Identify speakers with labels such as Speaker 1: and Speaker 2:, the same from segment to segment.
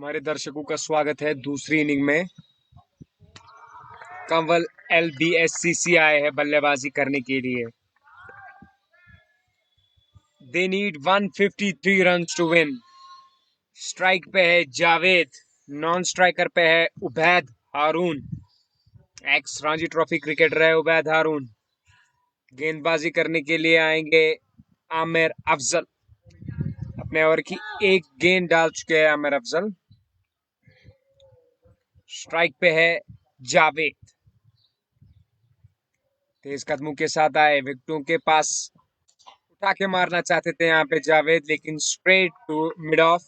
Speaker 1: हमारे दर्शकों का स्वागत है दूसरी इनिंग में। कंवल LBSCC आए हैं बल्लेबाजी करने के लिए। They need 153 runs to win. Strike पे है जावेद, नॉन स्ट्राइकर पे है Ubaid Haroon. Ex Ranji Trophy cricketer है उबैद हारून। गेंदबाजी करने के लिए आएंगे आमिर अफजल। अपने ओवर की एक गेंद डाल चुके हैं आमिर अफजल। स्ट्राइक पे है जावेद। तेज कदमों के साथ आए, विकेटों के पास उठा के मारना चाहते थे यहाँ पे जावेद, लेकिन straight to mid off.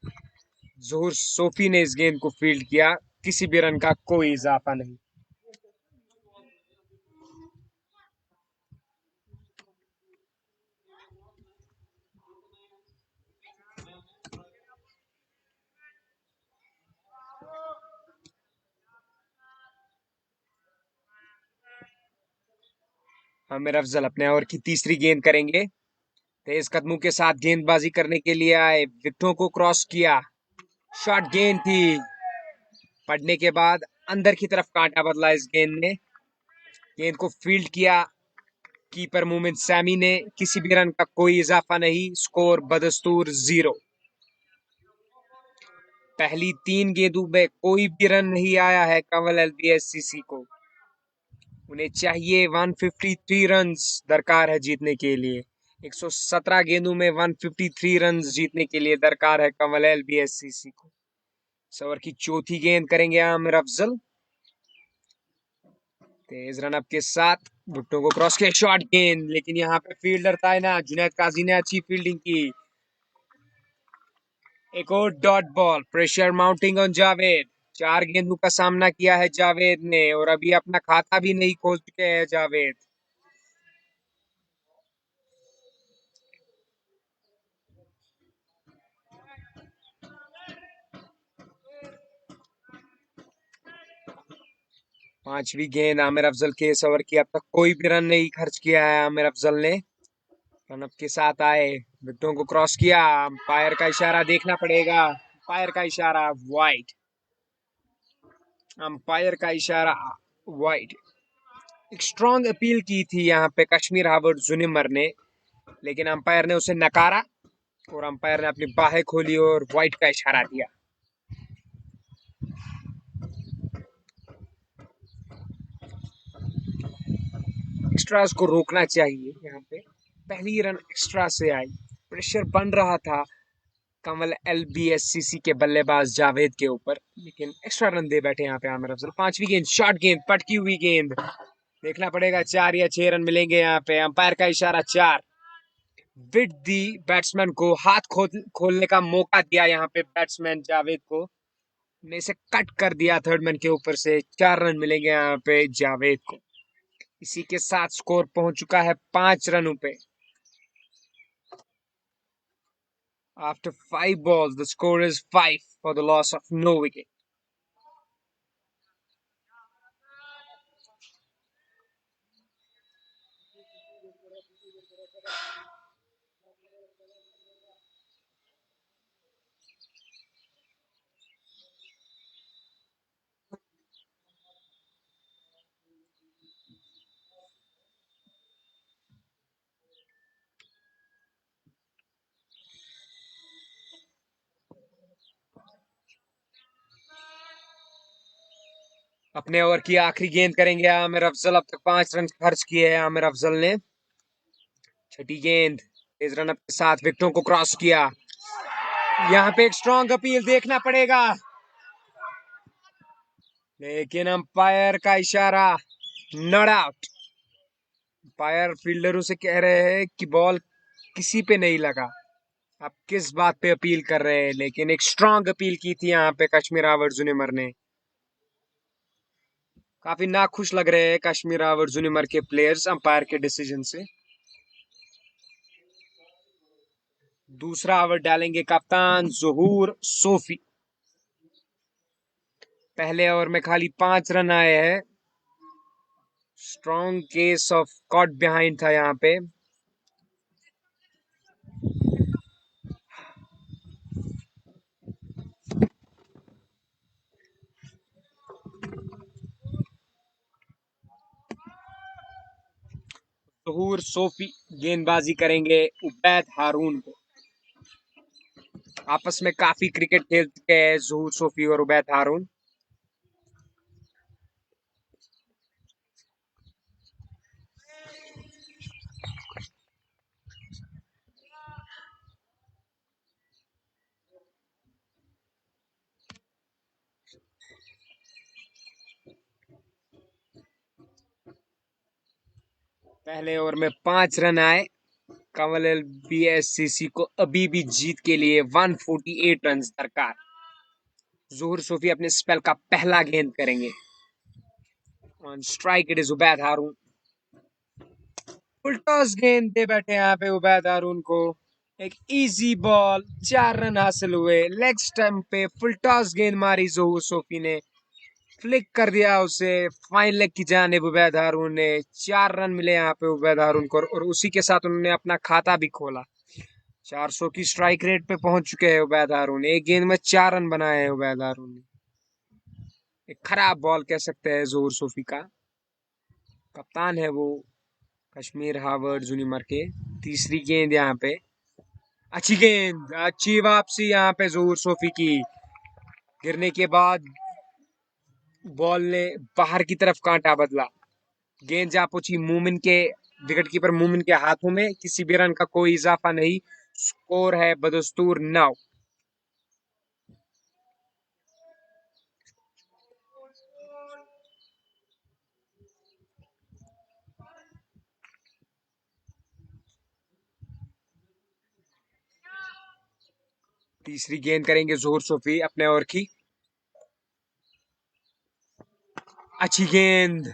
Speaker 1: Zahoor Sofi ने इस गेंद को फील्ड किया। किसी भी रन का कोई इजाफा नहीं। आमिर अफजल अपने ओवर की तीसरी गेंद करेंगे। तेज कदमों के साथ गेंदबाजी करने के लिए आए, विकेटों को क्रॉस किया। शॉर्ट गेंद थी, पड़ने के बाद अंदर की तरफ कांटा बदला इस गेंद ने। गेंद को फील्ड किया कीपर मोमिन सैमी ने। किसी भी रन का कोई इजाफा नहीं। स्कोर बदस्तूर 0। पहली 3 गेंदों में कोई भी रन नहीं आया है कंवल LBSCC को। उन्हें चाहिए 153 रन्स दरकार है जीतने के लिए। 117 गेंदों में 153 रन्स जीतने के लिए दरकार है कंवल LBSCC को। इस ओवर की चौथी गेंद करेंगे आमिर अफजल। तेज रन अप के साथ भुट्टो को क्रॉस किया, शॉर्ट गेंद, लेकिन यहाँ पे फील्डर था ना, जुनैद काजी ने अच्छी फील्डिंग की। एक और dot ball. Pressure mounting on Javed. 4 गेंदों का सामना किया है जावेद ने और अभी अपना खाता भी नहीं खोल चुके हैं जावेद। पांचवी गेंद आमिर अफजल के इस ओवर की। अब तक कोई भी रन नहीं खर्च किया है आमिर अफजल ने। रनअप के साथ आए, विकेटों को क्रॉस किया। अंपायर का इशारा देखना पड़ेगा। अंपायर का इशारा वाइड। अंपायर का इशारा वाइड। एक स्ट्रॉन्ग अपील की थी यहाँ पे कश्मीर हावर्ड जुनिमर ने, लेकिन अंपायर ने उसे नकारा और अंपायर ने अपनी बाहें खोली और वाइड का इशारा दिया। एक्स्ट्रास को रोकना चाहिए। यहाँ पे पहली रन एक्स्ट्रा से आई, प्रेशर बन रहा था कंवल LBSCC के बल्लेबाज जावेद के ऊपर, लेकिन एक्स्ट्रा रन दे बैठे यहाँ पे आमिर अफजल। पांचवी गेंद शॉर्ट गेंद, पटकी हुई गेंद। देखना पड़ेगा 4 या 6 रन मिलेंगे यहाँ पे। अंपायर का इशारा 4। विड दी बैट्समैन को हाथ खोलने का मौका दिया यहाँ पे बैट्समैन जावेद को, ने इसे कट कर दिया थर्ड मैन के ऊपर से। 4 रन मिलेंगे यहाँ पे जावेद को। इसी के साथ स्कोर पहुंच चुका है 5 रनों पे। After 5 balls, the score is 5 for the loss of no wicket. अपने ओवर की आखिरी गेंद करेंगे आमिर अफजल। अब तक 5 रन खर्च किए हैं आमिर अफजल ने। छठी गेंद, तेज रन अप के साथ विकेटों को क्रॉस किया। यहाँ पे एक स्ट्रॉन्ग अपील देखना पड़ेगा, लेकिन अंपायर का इशारा नॉट आउट। अंपायर फील्डरों से कह रहे हैं कि बॉल किसी पे नहीं लगा। आप किस बात पे अपील कर रहे हैं, लेकिन एक स्ट्रॉन्ग अपील की थी यहाँ पे कश्मीर हावर्ड जुनिमर ने। काफी नाखुश लग रहे हैं कश्मीर हावर्ड जुनिमर के प्लेयर्स अंपायर के डिसीजन से। दूसरा ओवर डालेंगे कप्तान ज़हूर सोफी। पहले ओवर में खाली 5 रन आए हैं। Strong case of caught behind था यहाँ पे। ज़हूर सोफी गेंदबाजी करेंगे उबैद हारून को। आपस में काफी क्रिकेट खेलते हैं ज़हूर सोफी और उबैद हारून। पहले ओवर में 5 रन आए। कंवल एलबीएससीसी को अभी भी जीत के लिए 148 रन दरकार। ज़हूर सोफी अपने स्पेल का पहला गेंद करेंगे। On strike it is Ubaid Haroon. Full toss गेंद दे बैठे यहाँ पे उबैद हारून को। एक इजी बॉल, 4 रन हासिल हुए। लेग स्टंप पे फुल टॉस गेंद मारी ज़हूर सोफी ने, फ्लिक कर दिया उसे फाइन लेग की जानिब उबैद हारून ने। 4 रन मिले यहाँ पे उबैद हारून को और उसी के साथ उन्होंने अपना खाता भी खोला। 400 की स्ट्राइक रेट पे पहुंच चुके हैं उबैद हारून। एक गेंद में 4 रन बनाए हैं उबैद हारून ने। एक खराब बॉल कह सकते हैं ज़हूर सोफी का। कप्तान है वो कश्मीर हावर्ड जूनियर के। तीसरी गेंद यहाँ पे, अच्छी गेंद, अच्छी वापसी यहाँ पे ज़हूर सोफी की। गिरने के बाद बॉल ने बाहर की तरफ कांटा बदला। गेंद जा पहुंची मोमिन के, विकेट कीपर मोमिन के हाथों में। किसी भी रन का कोई इजाफा नहीं। स्कोर है बदस्तूर 9। तीसरी गेंद करेंगे ज़हूर सोफी अपने ओवर की। अच्छी गेंद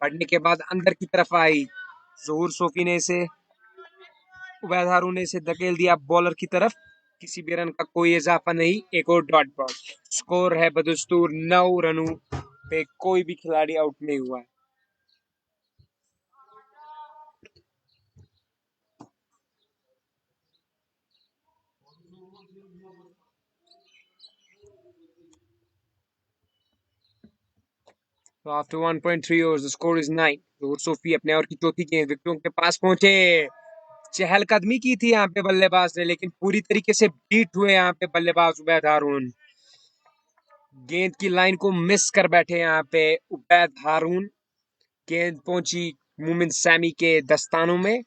Speaker 1: पड़ने के बाद अंदर की तरफ आई। ज़हूर सोफी ने इसे, उबैद हारून ने इसे धकेल दिया बॉलर की तरफ। किसी भी रन का कोई इजाफा नहीं। एक और डॉट बॉल। स्कोर है बदस्तूर 9 रनों पे कोई भी खिलाड़ी आउट नहीं हुआ है। तो after 1.3 overs the score is 9। Zahoor Sophie अपने ओवर की चौथी गेंद विकेटों के पास पहुंचे। चहलकदमी की थी यहाँ पे बल्लेबाज ने, लेकिन पूरी तरीके से बीट हुए यहाँ पे बल्लेबाज उबैद हारून। गेंद की लाइन को मिस कर बैठे यहाँ पे उबैद हारून। गेंद पहुंची मोमिन सैमी के दस्तानों में।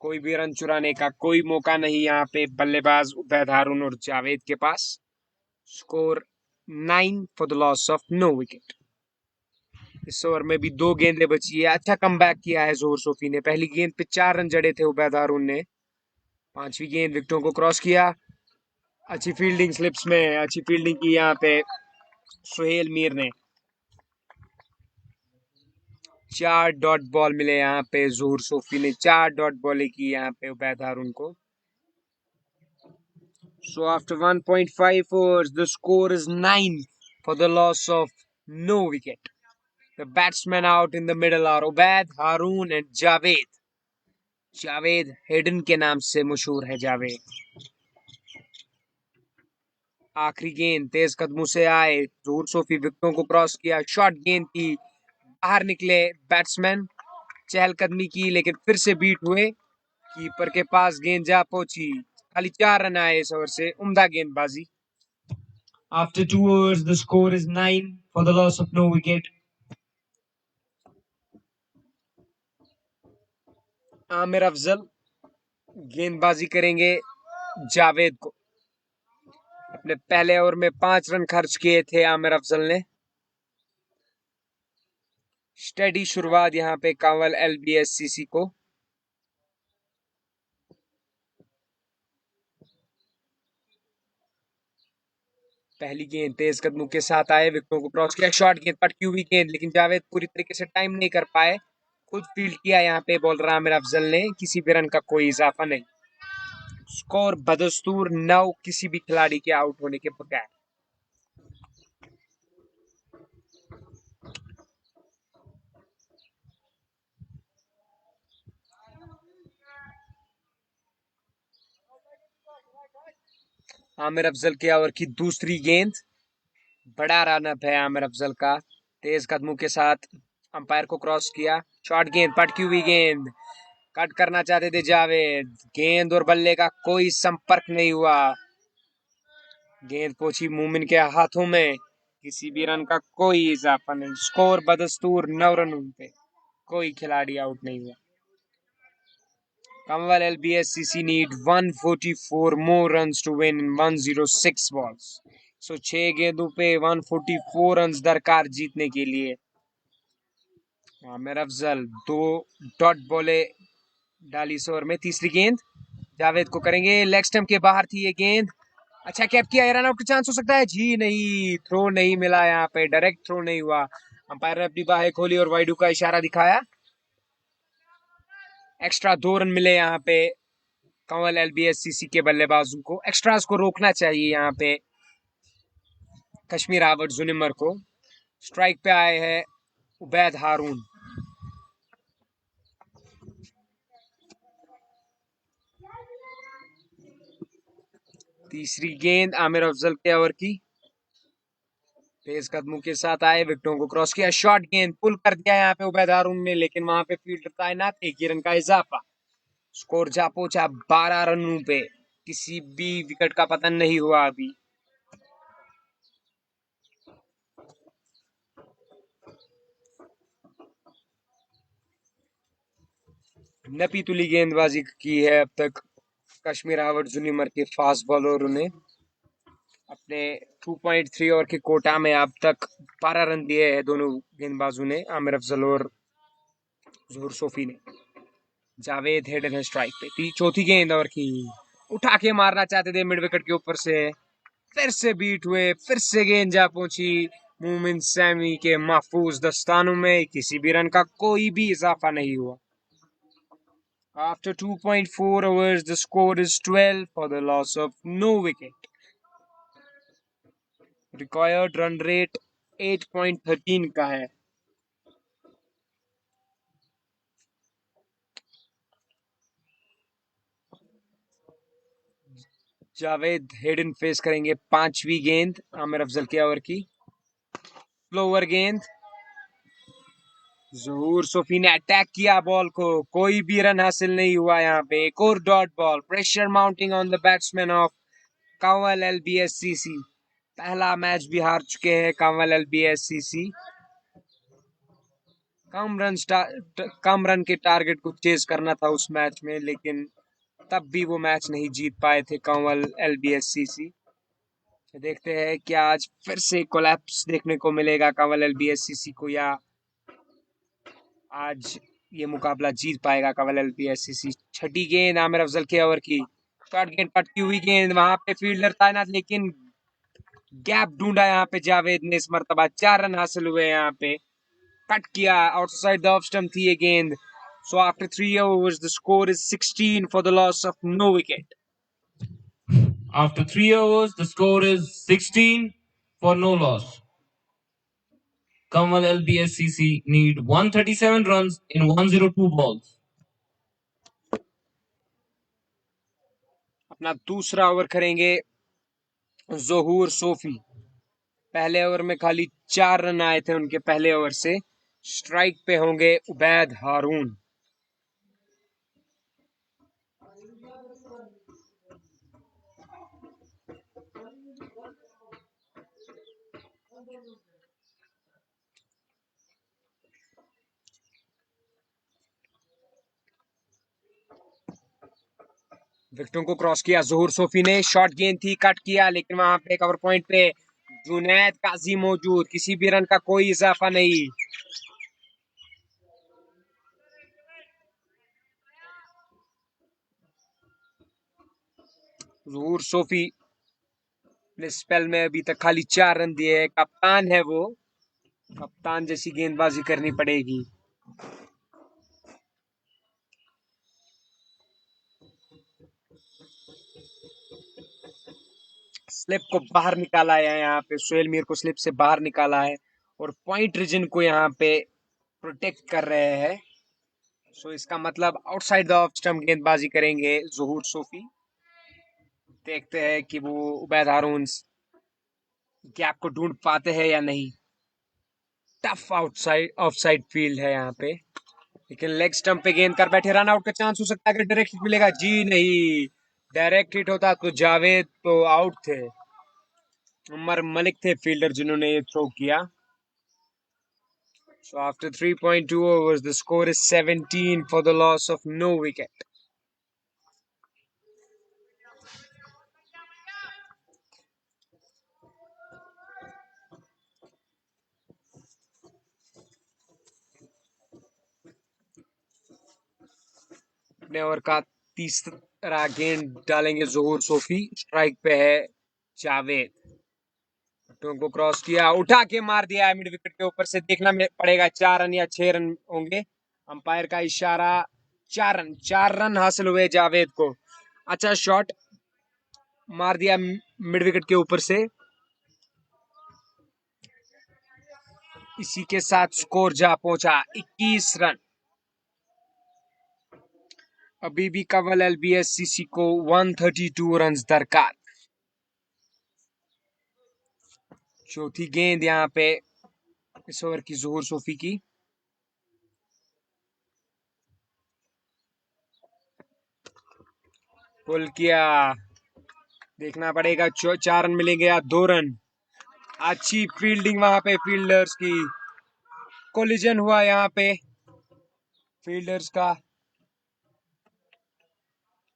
Speaker 1: कोई भी रन चुराने का कोई मौका नहीं यहाँ पे बल्लेबाज उबैद हारून और जावेद के पास। Score 9 for the loss of no wicket. इस ओवर में भी 2 गेंदें बची है। अच्छा कमबैक किया है ज़हूर सोफी ने। पहली गेंद पे 4 रन जड़े थे उबैद हारून ने। 5वीं गेंद विकेटों को क्रॉस किया। अच्छी फील्डिंग स्लिप्स में अच्छी फील्डिंग की यहाँ पे सुहेल मीर ने। 4 डॉट बॉल मिले यहाँ पे ज़हूर सोफी ने। 4 डॉट बॉलें की यहाँ पे उबैद हारून को। So after 1.5 overs, the score is 9 for the loss of no wicket. The batsmen out in the middle are Ubaid, Haroon and Javed. Javed hidden के नाम से मशहूर है जावेद। आखिरी गेंद तेज कदमों से आए। ज़हूर सोफी विकेटों को क्रॉस किया। शॉर्ट गेंद की, बाहर निकले बैट्समैन। चहलकदमी की लेकिन फिर से बीट हुए। कीपर के पास गेंद जा पहुंची। खाली 4 रन आए इस ओवर से। उम्दा गेंदबाजी। After 2 overs, the score is 9 for the loss of no wicket. Aamir Afzal गेंदबाजी करेंगे जावेद को। अपने पहले ओवर में 5 रन खर्च किए थे आमिर अफजल ने। स्टेडी शुरुआत यहाँ पे कंवल एलबीएससीसी को। पहली गेंद तेज कदमों के साथ आए, विकेटों को क्रॉस किया। शॉर्ट गेंद, पटकी हुई गेंद, लेकिन जावेद पूरी तरीके से टाइम नहीं कर पाए। खुद फील्ड किया यहाँ पे बॉलर आमिर अफजल ने। किसी भी रन का कोई इजाफा नहीं। स्कोर बदस्तूर 9 किसी भी खिलाड़ी के आउट होने के बगैर। आमिर अफजल के ओवर की दूसरी गेंद। बड़ा रन अप है आमिर अफजल का। तेज कदमों के साथ अंपायर को क्रॉस किया। शॉर्ट गेंद, पटकी हुई गेंद, कट करना चाहते थे जावेद, गेंद और बल्ले का कोई संपर्क नहीं हुआ, गेंद पहुंची मोमिन के हाथों में, किसी भी रन का कोई इजाफा नहीं, स्कोर बदस्तूर 9 रनों पे, कोई खिलाड़ी आउट नहीं हुआ। Commonwealth LBSCC need 144 more runs to win in 106 balls. So 6 गेंदों पे 144 रन दरकार जीतने के लिए। आमिर अफजल 2 डॉट बॉले डाली इस ओवर में। तीसरी गेंद जावेद को करेंगे, लेग स्टंप के बाहर थी ये गेंद, अच्छा कैप किया, रन आउट का चांस हो सकता है जी नहीं, थ्रो नहीं मिला यहाँ पे, डायरेक्ट थ्रो नहीं हुआ, अंपायर ने अपनी बाहें खोली और वाइडू का इशारा दिखाया। एक्स्ट्रा 2 रन मिले यहाँ पे कंवल एलबीएससीसी के बल्लेबाजों को, एक्स्ट्रास को रोकना चाहिए यहाँ पे कश्मीर हावर्ड जुनिमर को। स्ट्राइक पे आए हैं उबैद हारून। तीसरी गेंद आमिर अफजल के ओवर की, तेज कदमों के साथ आए, विकेटों को क्रॉस किया, शॉर्ट गेंद पुल कर दिया यहाँ पे उबैद हारून ने, लेकिन वहां पे फील्डर तैनात, 1 ही रन का इजाफा, स्कोर जा पहुंचा 12 रनों पे, किसी भी विकेट का पतन नहीं हुआ अभी। नपी तुली गेंदबाजी की है अब तक कश्मीर हावर्ड जुनिमर के फास्ट बॉलरों ने, अपने 2.3 ओवर के कोटा में अब तक 12 रन दिए हैं दोनों गेंदबाजों ने, आमिर अफजल और ज़हूर सोफी ने। जावेद हेडन है स्ट्राइक पे, चौथी गेंद ओवर की, उठा के मारना चाहते थे मिड विकेट के ऊपर से, फिर से बीट हुए, फिर से गेंद जा पहुंची मोमिन सैमी के महफूज दस्तानों में, किसी भी रन का कोई भी इजाफा नहीं हुआ। After 2.4 overs, the score is 12 for the loss of no wicket. Required run rate 8.13 का है। जावेद हेडन फेस करेंगे 5वीं गेंद आमिर अफजल के ओवर की, स्लोवर गेंद, ज़हूर सोफी ने अटैक किया बॉल को, कोई भी रन हासिल नहीं हुआ यहाँ पे, एक और dot ball, pressure mounting on the batsman of Kanwal LBSCC. पहला मैच भी हार चुके हैं कंवल एलबीएससीसी, कम रन के टारगेट को चेज करना था उस मैच में, लेकिन तब भी वो मैच नहीं जीत पाए थे कंवल एलबीएससीसी। देखते हैं क्या आज फिर से कोलैप्स देखने को मिलेगा कंवल एलबीएससीसी को, या आज ये मुकाबला जीत पाएगा कंवल एलबीएससीसी। छठी गेंद आमिर अफजल के ओवर की, शॉर्ट गेंद, पटकी हुई गेंद, वहां पे फील्डर तैनात, लेकिन गैप ढूंढा यहाँ पे जावेद ने, इस मरतबा 4 रन हासिल हुए यहाँ पे, कट किया, आउटसाइड द ऑफ स्टंप थी ये गेंद। So after 3 overs, the score is 16 for the loss of no wicket.
Speaker 2: After 3 overs, the score is 16 for no loss. Kamal LBSCC need 137 runs in 102 balls.
Speaker 1: अपना दूसरा over करेंगे ज़हूर Sophie, पहले over में खाली 4 run आए थे उनके पहले ओवर से। स्ट्राइक पे होंगे उबैद हारून। विकेटों को क्रॉस किया ज़हूर सोफी ने, शॉर्ट गेंद थी, कट किया, लेकिन वहां पे कवर पॉइंट पे जुनैद काजी मौजूद, किसी भी रन का कोई इजाफा नहीं। ज़हूर सोफी ने स्पेल में अभी तक खाली 4 रन दिए हैं, कप्तान है वो, कप्तान जैसी गेंदबाजी करनी पड़ेगी। स्लिप को बाहर निकाला है यहाँ पे, सोहेल मीर को स्लिप से बाहर निकाला है और पॉइंट रीजन को यहाँ पे प्रोटेक्ट कर रहे हैं। सो इसका मतलब आउटसाइड द ऑफ स्टंप गेंदबाजी करेंगे ज़हूर सोफी। देखते हैं कि वो उबैद हारून गैप को ढूंढ पाते हैं या नहीं। टफ आउटसाइड ऑफसाइड फील्ड है यहाँ पे। लेकिन लेग स्टंप पे गेंद कर बैठे, रन आउट का चांस हो सकता है अगर डायरेक्ट हिट मिलेगा। जी नहीं, डायरेक्ट हिट होता तो जावेद तो आउट थे। उमर मलिक थे फील्डर जिन्होंने ये थ्रो किया। So after 3.2 overs, the score is 17 for the loss of no wicket. अपने ओवर का तीसरा गेंद डालेंगे जोहर सोफी। स्ट्राइक पे है जावेद। पट्टों को क्रॉस किया, उठा के मार दिया है मिड विकेट के ऊपर से। देखना पड़ेगा 4 रन या 6 रन होंगे। अंपायर का इशारा 4 रन हासिल हुए जावेद को। अच्छा शॉट मार दिया मिड विकेट के ऊपर से। इसी के साथ स्कोर जा पहुंचा 21 रन। अभी भी कंवल एलबीएससीसी को 132 रन दरकार। चौथी गेंद यहाँ पे इस ओवर की जोहर सोफी की। पुल किया, देखना पड़ेगा 4 रन मिलेंगे या 2 रन। अच्छी फील्डिंग वहां पे फील्डर्स की। कोलिजन हुआ यहाँ पे फील्डर्स का।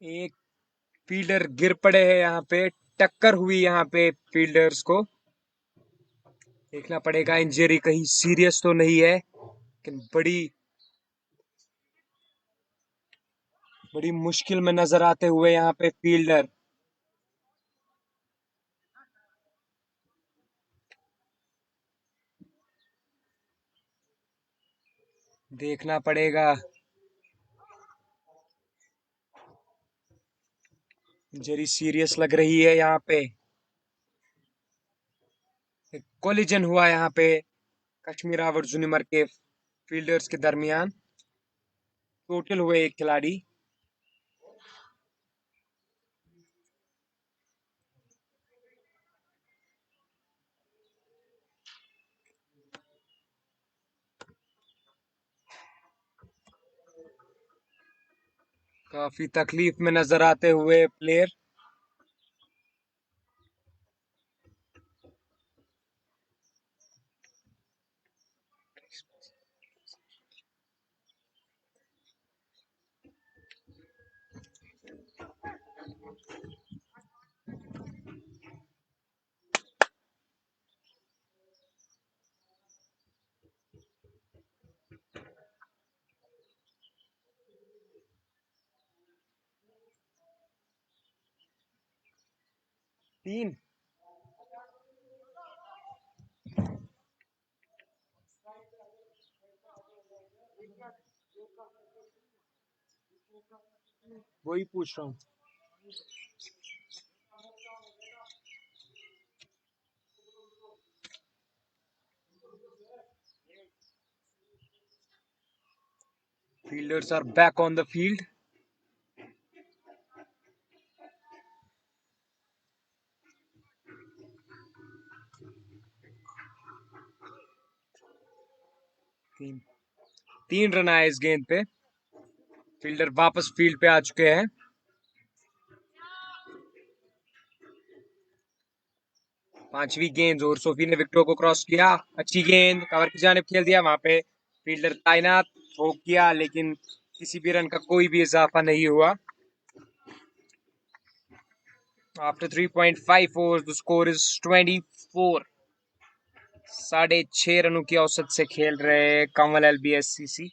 Speaker 1: एक फील्डर गिर पड़े हैं यहाँ पे, टक्कर हुई यहाँ पे फील्डर्स को। देखना पड़ेगा इंजरी कहीं सीरियस तो नहीं है, लेकिन बड़ी मुश्किल में नजर आते हुए यहाँ पे फील्डर। देखना पड़ेगा, इंजरी सीरियस लग रही है यहाँ पे। कोलिजन हुआ यहाँ पे कश्मीर और जुनिमर के फील्डर्स के दरमियान। टोटल हुए एक खिलाड़ी। काफी तकलीफ में नजर आते हुए प्लेयर। तीन वही पूछ रहा हूँ। Fielders are back on the field. तीन रन आए इस गेंद पे। फील्डर वापस फील्ड पे आ चुके हैं। पांचवी गेंद जोहर सोफी ने विकेटों को क्रॉस किया। अच्छी गेंद कवर की जानिब खेल दिया। वहां पे फील्डर तैनात हो किया, लेकिन किसी भी रन का कोई भी इजाफा नहीं हुआ। After 3.5 overs, the score is 24. 6.5 रनों की औसत से खेल रहे कंवल एलबीएससीसी।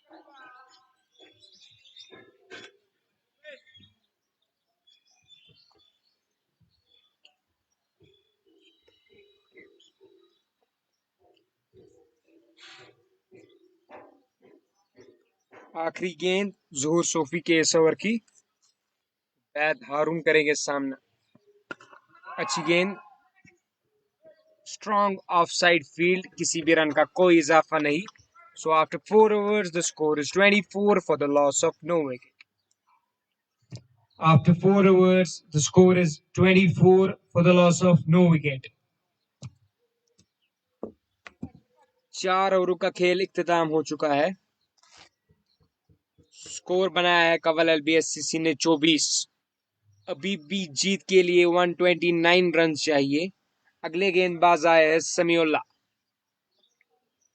Speaker 1: आखिरी गेंद जोहर सोफी के इस ओवर की। बैद हारून करेंगे सामना। अच्छी गेंद, स्ट्रॉन्ग ऑफ साइड फील्ड, किसी भी रन का कोई इजाफा नहीं। So after 4 overs, the score is 24 for the loss of no wicket.
Speaker 2: After 4 overs, the score is 24 for the loss of no wicket.
Speaker 1: 4 ओवरों का खेल इख्तिताम हो चुका है। स्कोर बनाया है कंवल एलबीएससीसी ने 24। अभी भी जीत के लिए 129 रन चाहिए। अगले गेंदबाज आए हैं Samiullah,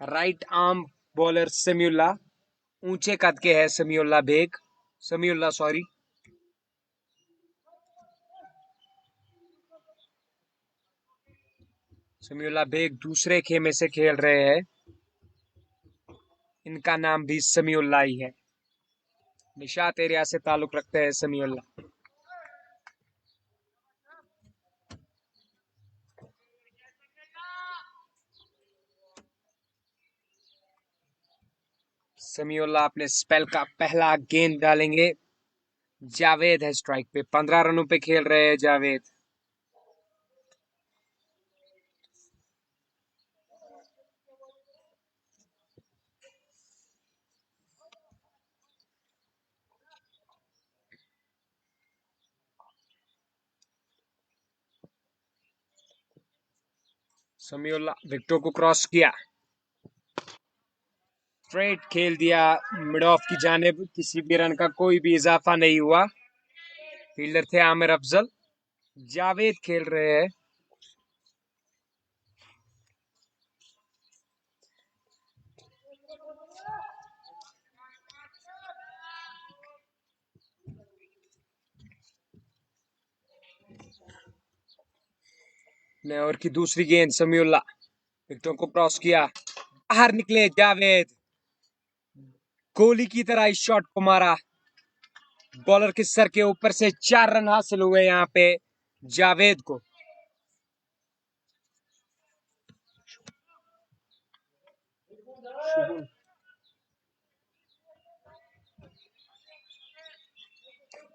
Speaker 1: right arm bowler Samiullah. ऊंचे कद के है समीउल्ला सॉरी। समीउल्ला बेग दूसरे खेमे से खेल रहे हैं। इनका नाम भी समीउल्ला ही है। निशात एरिया से ताल्लुक रखते हैं समीउल्ला। समीउल्ला अपने स्पेल का पहला गेंद डालेंगे। जावेद है स्ट्राइक पे। 15 रनों पे खेल रहे हैं जावेद। समीउल्ला विकेटों को क्रॉस किया, स्ट्रेट खेल दिया मिड ऑफ की जानिब। किसी भी रन का कोई भी इजाफा नहीं हुआ। फील्डर थे आमिर अफजल। जावेद खेल रहे हैं। ने ओवर की दूसरी गेंद समीउल्ला, विकेटों को क्रॉस किया, बाहर निकले जावेद। गोली की तरह इस शॉट को मारा। बॉलर के सर के ऊपर से 4 रन हासिल हुए यहाँ पे जावेद को।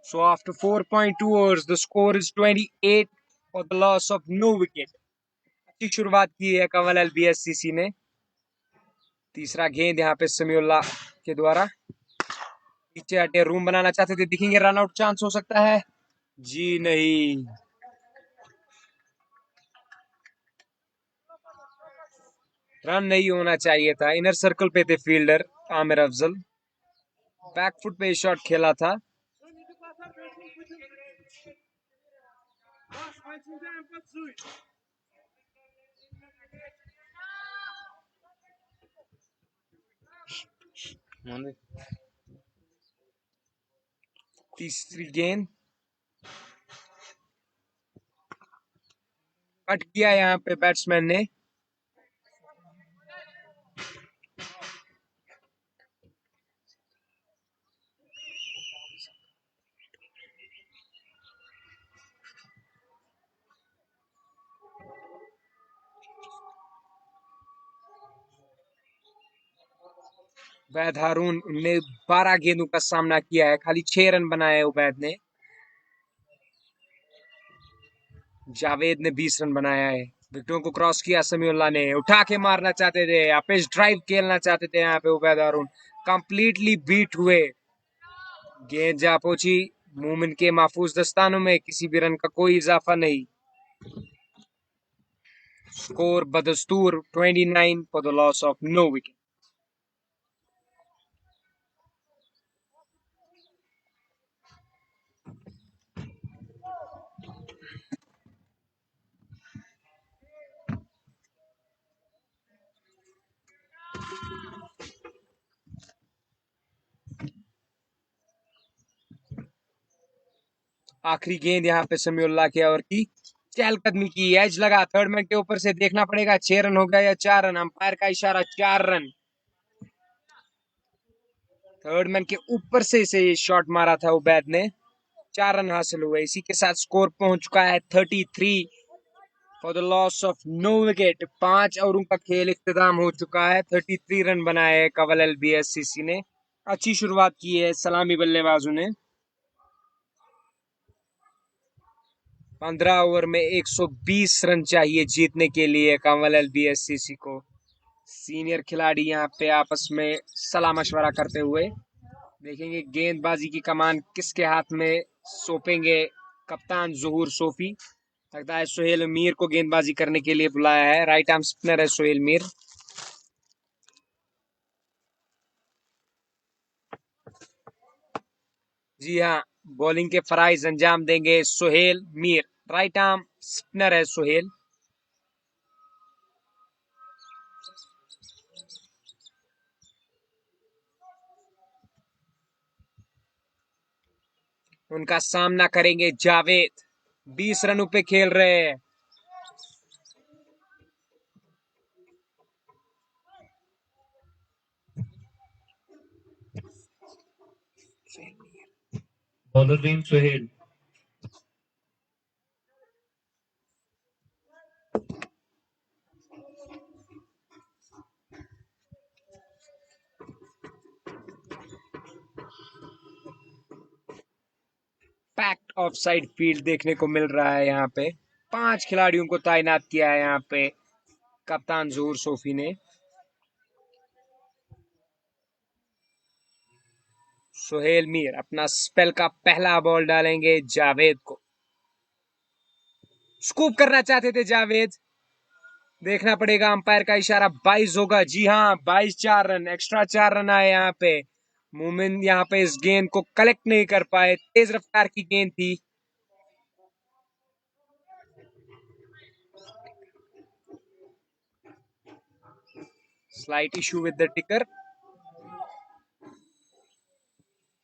Speaker 1: So after 4.2 overs, the score is 28 for the loss of no wicket. अच्छी शुरुआत की है कंवल एलबीएससीसी ने। तीसरा गेंद यहाँ पे समीउल्ला के द्वारा। पीछे हटे, रूम बनाना चाहते थे, दिखेंगे रन आउट चांस हो सकता है। जी नहीं, रन नहीं होना चाहिए था। इनर सर्कल पे थे फील्डर आमिर अफजल। बैकफुट पे शॉट खेला था। तीसरी गेंद कट किया यहाँ पे बैट्समैन ने। उबैद हारून ने 12 गेंदों का सामना किया है, खाली 6 रन बनाए उबैद ने। जावेद ने 20 रन बनाया है। विकेटों को क्रॉस किया समीउल्ला ने, उठा के मारना चाहते थे, पेस ड्राइव खेलना चाहते थे यहाँ पे उबैद हारून। कंप्लीटली बीट हुए। गेंद जा पहुंची मोमिन के महफूज दस्तानों में, किसी भी रन का कोई इजाफा नहीं। स्कोर बदस्तूर 29 for the loss of no wicket. आखिरी गेंद यहाँ पे समीउल्ला के ओवर की। चहलकदमी की, एज लगा, थर्ड मैन के ऊपर से देखना पड़ेगा 6 रन हो गया या 4 रन। अंपायर का इशारा 4 रन। थर्ड मैन के ऊपर से इसे शॉट मारा था उबैद ने। 4 रन हासिल हुए। इसी के साथ स्कोर पहुंच चुका है 33 for the loss of no wicket. 5 ओवरों का खेल इख्तिताम हो चुका है। 33 रन बनाए कंवल एलबीएससीसी ने। अच्छी शुरुआत की है सलामी बल्लेबाजों ने। 15 ओवर में 120 रन चाहिए जीतने के लिए कंवल एलबीएससीसी को। सीनियर खिलाड़ी यहाँ पे आपस में सलाह मशवरा करते हुए। देखेंगे गेंदबाजी की कमान किसके हाथ में सौंपेंगे कप्तान ज़हूर सोफी। लगता है सोहेल मीर को गेंदबाजी करने के लिए बुलाया है। राइट आर्म स्पिनर है सोहेल मीर। जी हाँ, बॉलिंग के फराइज अंजाम देंगे Suhail Mir. Right arm spinner है सुहेल। उनका सामना करेंगे जावेद। 20 रनों पे खेल रहे हैं।
Speaker 2: Bowler name Sohail.
Speaker 1: Packed of side field देखने को मिल रहा है यहाँ पे। 5 खिलाड़ियों को तैनात किया है यहाँ पे कप्तान ज़हूर सोफी ने। सुहेल मीर अपना स्पेल का पहला बॉल डालेंगे जावेद को। स्कूप करना चाहते थे जावेद। देखना पड़ेगा अंपायर का इशारा। 22 होगा। जी हाँ, 22 4 रन, एक्स्ट्रा 4 रन आए यहाँ पे। मोमिन यहाँ पे इस गेंद को कलेक्ट नहीं कर पाए। तेज रफ्तार की गेंद थी। स्लाइट इशू विद द टिकर।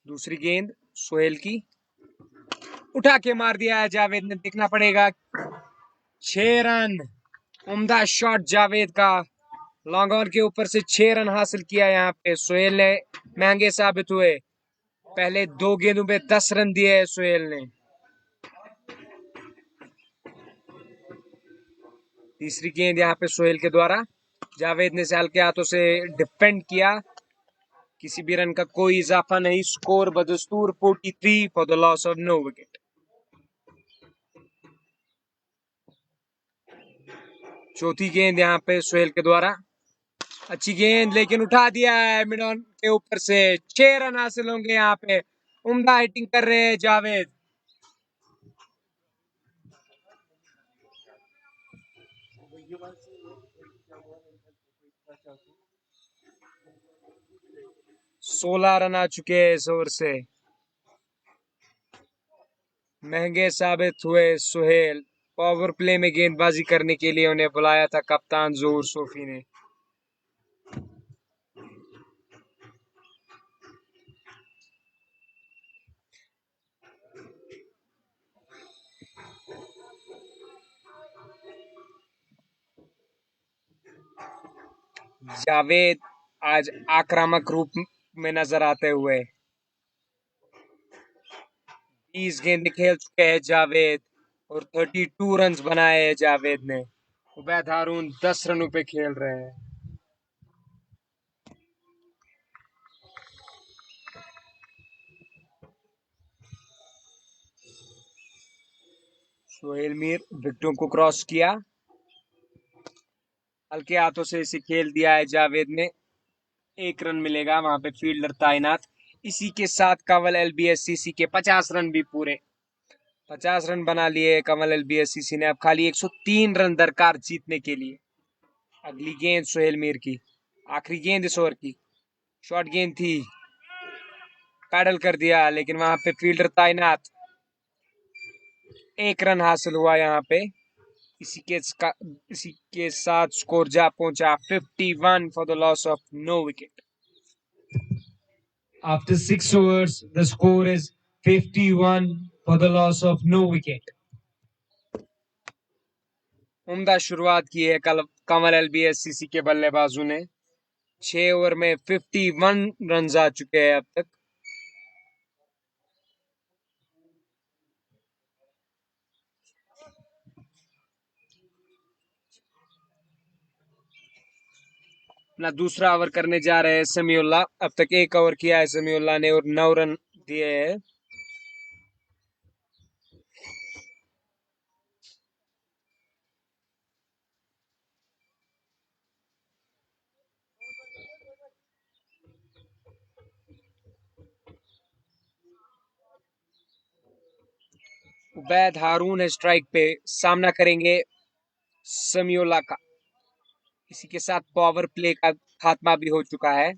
Speaker 1: दूसरी गेंद सोहेल की, उठा के मार दिया है जावेद ने। देखना पड़ेगा। 6 रन, उम्दा शॉट जावेद का। लॉन्ग ऑन के ऊपर से 6 रन हासिल किया यहाँ पे। सोहेल ने महंगे साबित हुए। पहले 2 गेंदों में 10 रन दिए है सोहेल ने। तीसरी गेंद यहाँ पे सोहेल के द्वारा। जावेद ने साल के हाथों से डिफेंड किया। किसी भी रन का कोई इजाफा नहीं। स्कोर बदस्तूर 43 for the loss of no wicket. चौथी गेंद यहाँ पे सोहेल के द्वारा। अच्छी गेंद, लेकिन उठा दिया है मिड ऑन के ऊपर से। 6 रन हासिल होंगे यहाँ पे। उम्दा हिटिंग कर रहे हैं जावेद। सोलह रन आ चुके हैं इस ओवर से। महंगे साबित हुए सुहेल। पावर प्ले में गेंदबाजी करने के लिए उन्हें बुलाया था कप्तान ज़हूर सोफी ने। जावेद आज आक्रामक रूप में नजर आते हुए। 20 गेंद खेल चुके हैं जावेद और 32 रन बनाए हैं जावेद ने। उबैद हारून 10 रनों पे खेल रहे हैं। सोहेल मीर विकेटों को क्रॉस किया। हल्के हाथों से इसे खेल दिया है जावेद ने। 1 रन मिलेगा, वहां पे फील्डर तैनात। इसी के साथ कंवल एलबीएससीसी के 50 रन भी पूरे। 50 रन बना लिए कंवल एलबीएससीसी ने। अब खाली 103 रन दरकार जीतने के लिए। अगली गेंद सोहेल मीर की, आखिरी गेंद इस ओवर की। शॉर्ट गेंद थी, पैडल कर दिया, लेकिन वहां पे फील्डर तैनात। 1 रन हासिल हुआ यहाँ पे। इसी के साथ स्कोर जा पहुंचा 51 for the loss of no wicket.
Speaker 2: After 6 overs, the score is 51 for the loss of no wicket.
Speaker 1: उम्दा शुरुआत की है कंवल एलबीएससीसी के बल्लेबाजों ने। 6 ओवर में 51 रन आ चुके हैं अब तक। अपना दूसरा ओवर करने जा रहे हैं समीउल्लाह। अब तक 1 ओवर किया है समीउल्लाह ने और 9 रन दिए हैं। उबैद हारून है स्ट्राइक पे। सामना करेंगे समीउल्लाह का। इसी के साथ पावर प्ले का खात्मा भी हो चुका है।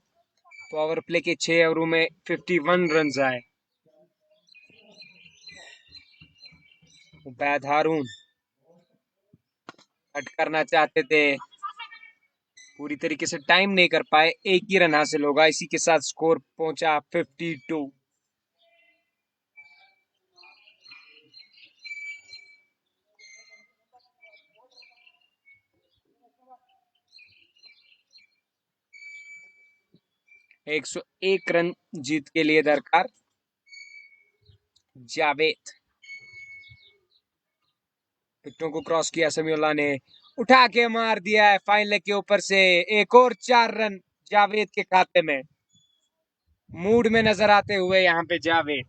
Speaker 1: पावर प्ले के 6 ओवरों में 51 रन आए। उबैद हारून कट करना चाहते थे, पूरी तरीके से टाइम नहीं कर पाए। एक ही रन हासिल होगा, इसी के साथ स्कोर पहुंचा 52। एक 101 रन जीत के लिए दरकार। जावेद विकेटों को क्रॉस किया, समीउल्लाह ने उठा के मार दिया है फाइन लेग के ऊपर से। एक और 4 रन जावेद के खाते में। मूड में नजर आते हुए यहाँ पे जावेद।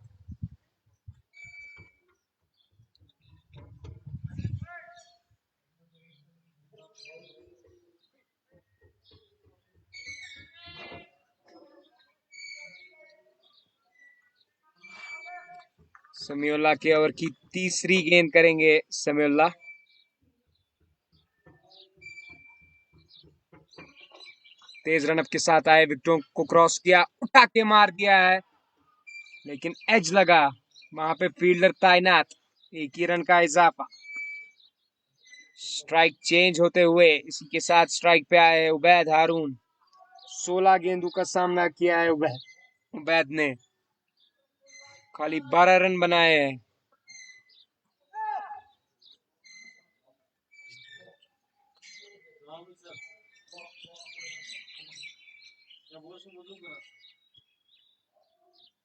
Speaker 1: समीउल्लाह के ओवर की तीसरी गेंद करेंगे समीउल्लाह। तेज रनअप के साथ आए, विकेटों को क्रॉस किया, उठा के मार दिया है, लेकिन एज लगा, वहां पे फील्डर तैनात। एक ही रन का इजाफा। स्ट्राइक चेंज होते हुए इसी के साथ स्ट्राइक पे आए उबैद हारून। 16 गेंदों का सामना किया है उबैद ने, खाली 12 रन बनाए हैं।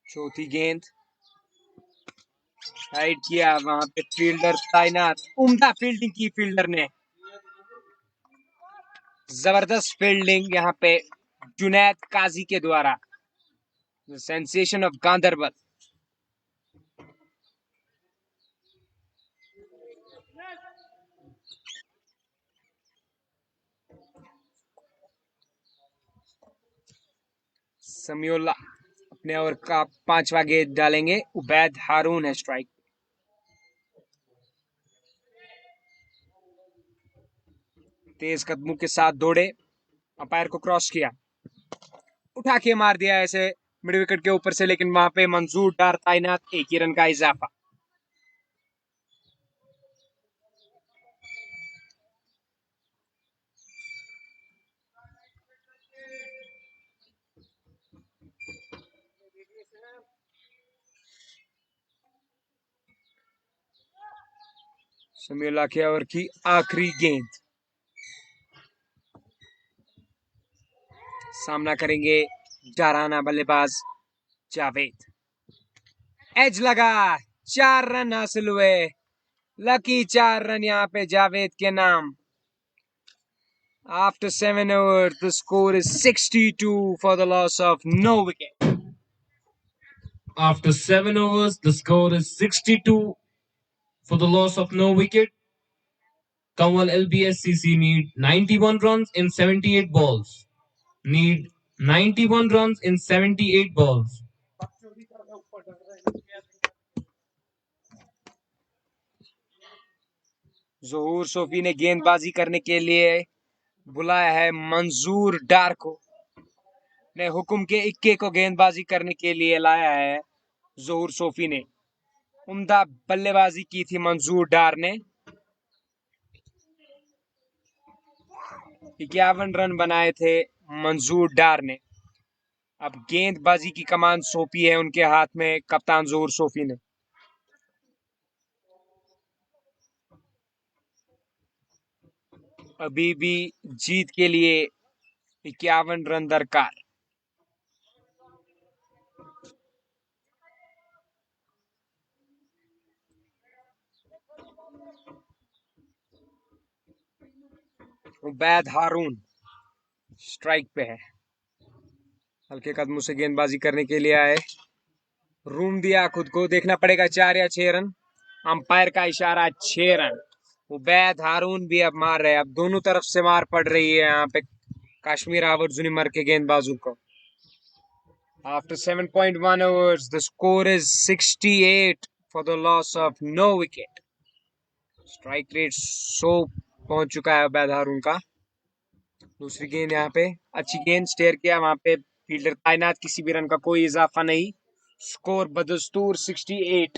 Speaker 1: चौथी गेंद राइट किया, वहां पे फील्डर तैनात। उम्दा फील्डिंग की फील्डर ने, जबरदस्त फील्डिंग यहाँ पे जुनैद काजी के द्वारा, सेंसेशन ऑफ गांधरबल। समीउल्लाह अपने ओवर का 5वां गेंद डालेंगे। उबैद हारून है स्ट्राइक। तेज कदमों के साथ दौड़े, अंपायर को क्रॉस किया, उठा के मार दिया ऐसे मिड विकेट के ऊपर से, लेकिन वहां पे मंजूर डार तैनात। एक ही रन का इजाफा। समीउल्लाह के ओवर की आखिरी गेंद। सामना करेंगे जाराना बल्लेबाज जावेद। एज लगा, 4 रन हासिल हुए। लकी 4 रन यहाँ पे जावेद के नाम। After 7 overs, the score is 62 for the loss of no wicket.
Speaker 2: After 7 overs, the score is 62 for the loss of no wicket. Kanwal LBSCC need 91 runs in 78 balls. Need 91 runs in 78 balls.
Speaker 1: ज़हूर सोफी ने गेंदबाजी करने के लिए बुलाया है मंजूर डार को। ने हुक्म के इक्के को गेंदबाजी करने के लिए लाया है ज़हूर सोफी ने। उम्दा बल्लेबाजी की थी मंजूर डार ने। 51 रन बनाए थे मंजूर डार ने। अब गेंदबाजी की कमान सौंपी है उनके हाथ में कप्तान ज़हूर सोफी ने। अभी भी जीत के लिए 51 रन दरकार। उबैद हारून स्ट्राइक पे है, हल्के कदमों से गेंदबाजी करने के लिए आए। रूम दिया खुद को, देखना पड़ेगा 4 या 6 रन। अंपायर का इशारा 6 रन। उबैद हारून भी अब मार रहे हैं, अब दोनों तरफ से मार पड़ रही है यहाँ पे कश्मीर हावर्ड जुनिमर के गेंदबाजों को। After 7.1 overs, the score is 68 for the loss of no wicket. Strike rate 100 पहुंच चुका है उबैद हारून का। दूसरी गेंद यहाँ पे अच्छी गेंद, स्टेयर किया, वहां पे फील्डर तैनात, किसी भी रन का कोई इजाफा नहीं। स्कोर बदस्तूर 68।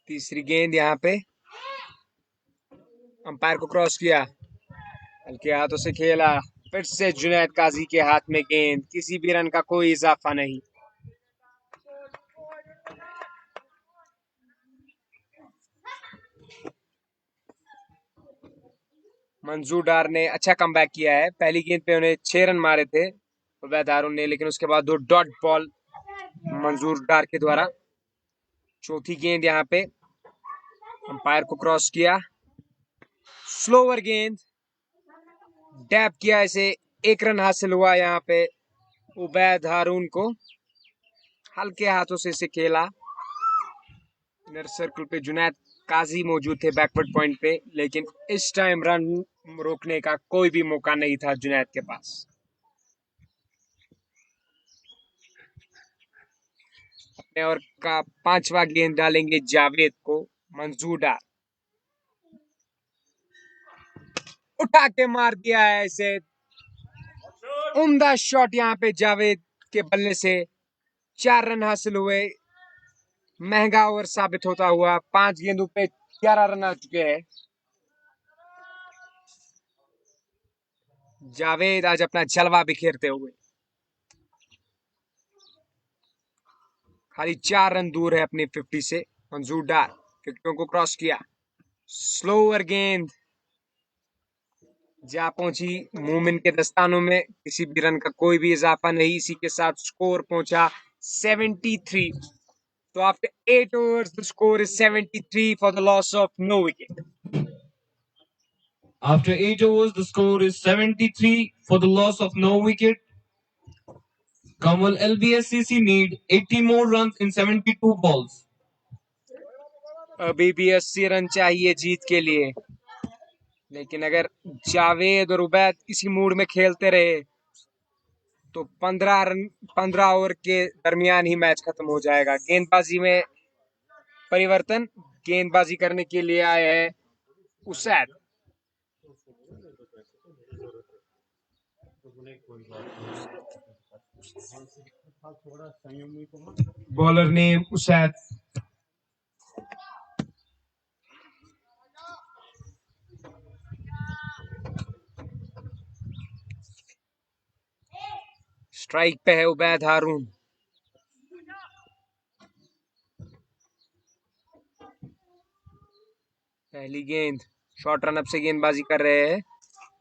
Speaker 1: तीसरी गेंद यहाँ पे अंपायर को क्रॉस किया, हल्के हाथों से खेला, फिर से जुनैद काजी के हाथ में गेंद, किसी भी रन का कोई इजाफा नहीं। मंजूर डार ने अच्छा कमबैक किया है। पहली गेंद पे उन्हें 6 रन मारे थे उबैद हारून ने, लेकिन उसके बाद 2 डॉट बॉल मंजूर डार के द्वारा। चौथी गेंद यहाँ पे अंपायर को क्रॉस किया, स्लोवर गेंद, डैप किया इसे, 1 रन हासिल हुआ यहाँ पे उबैद हारून को। हल्के हाथों से इसे खेला, इनर सर्कल पे जुनैद काजी मौजूद थे बैकवर्ड पॉइंट पे, लेकिन इस टाइम रन रोकने का कोई भी मौका नहीं था जुनैद के पास। अपने ओवर का 5वां गेंद डालेंगे जावेद को मंजूर डार, उठा के मार दिया है इसे, उम्दा शॉट यहाँ पे जावेद के बल्ले से। 4 रन हासिल हुए, महंगा ओवर साबित होता हुआ। 5 गेंदों पे 11 रन आ चुके हैं। जावेद आज अपना जलवा बिखेरते हुए, खाली 4 रन दूर है अपनी 50 से। मंजूर डार 50 को क्रॉस किया, स्लोअर गेंद जा पहुंची मोमिन के दस्तानों में, किसी भी रन का कोई भी इजाफा नहीं। इसी के साथ स्कोर पहुंचा 73। तो after 8 overs the score is 73 for the loss of no wicket.
Speaker 2: After 8 overs, the score is 73 for the loss of no wicket. Kanwal LBSCC need 80 more runs in 72 balls.
Speaker 1: अभी भी 80 रन चाहिए जीत के लिए, लेकिन अगर जावेद और उबैद इसी मूड में खेलते रहे तो 15 ओवर के दरमियान ही मैच खत्म हो जाएगा। गेंदबाजी में परिवर्तन, गेंदबाजी करने के लिए आए हैं Usaid. Bowler name Usaid. Strike पे है उबैद हारून। पहली गेंद, शॉर्ट रन अप से गेंदबाजी कर रहे हैं,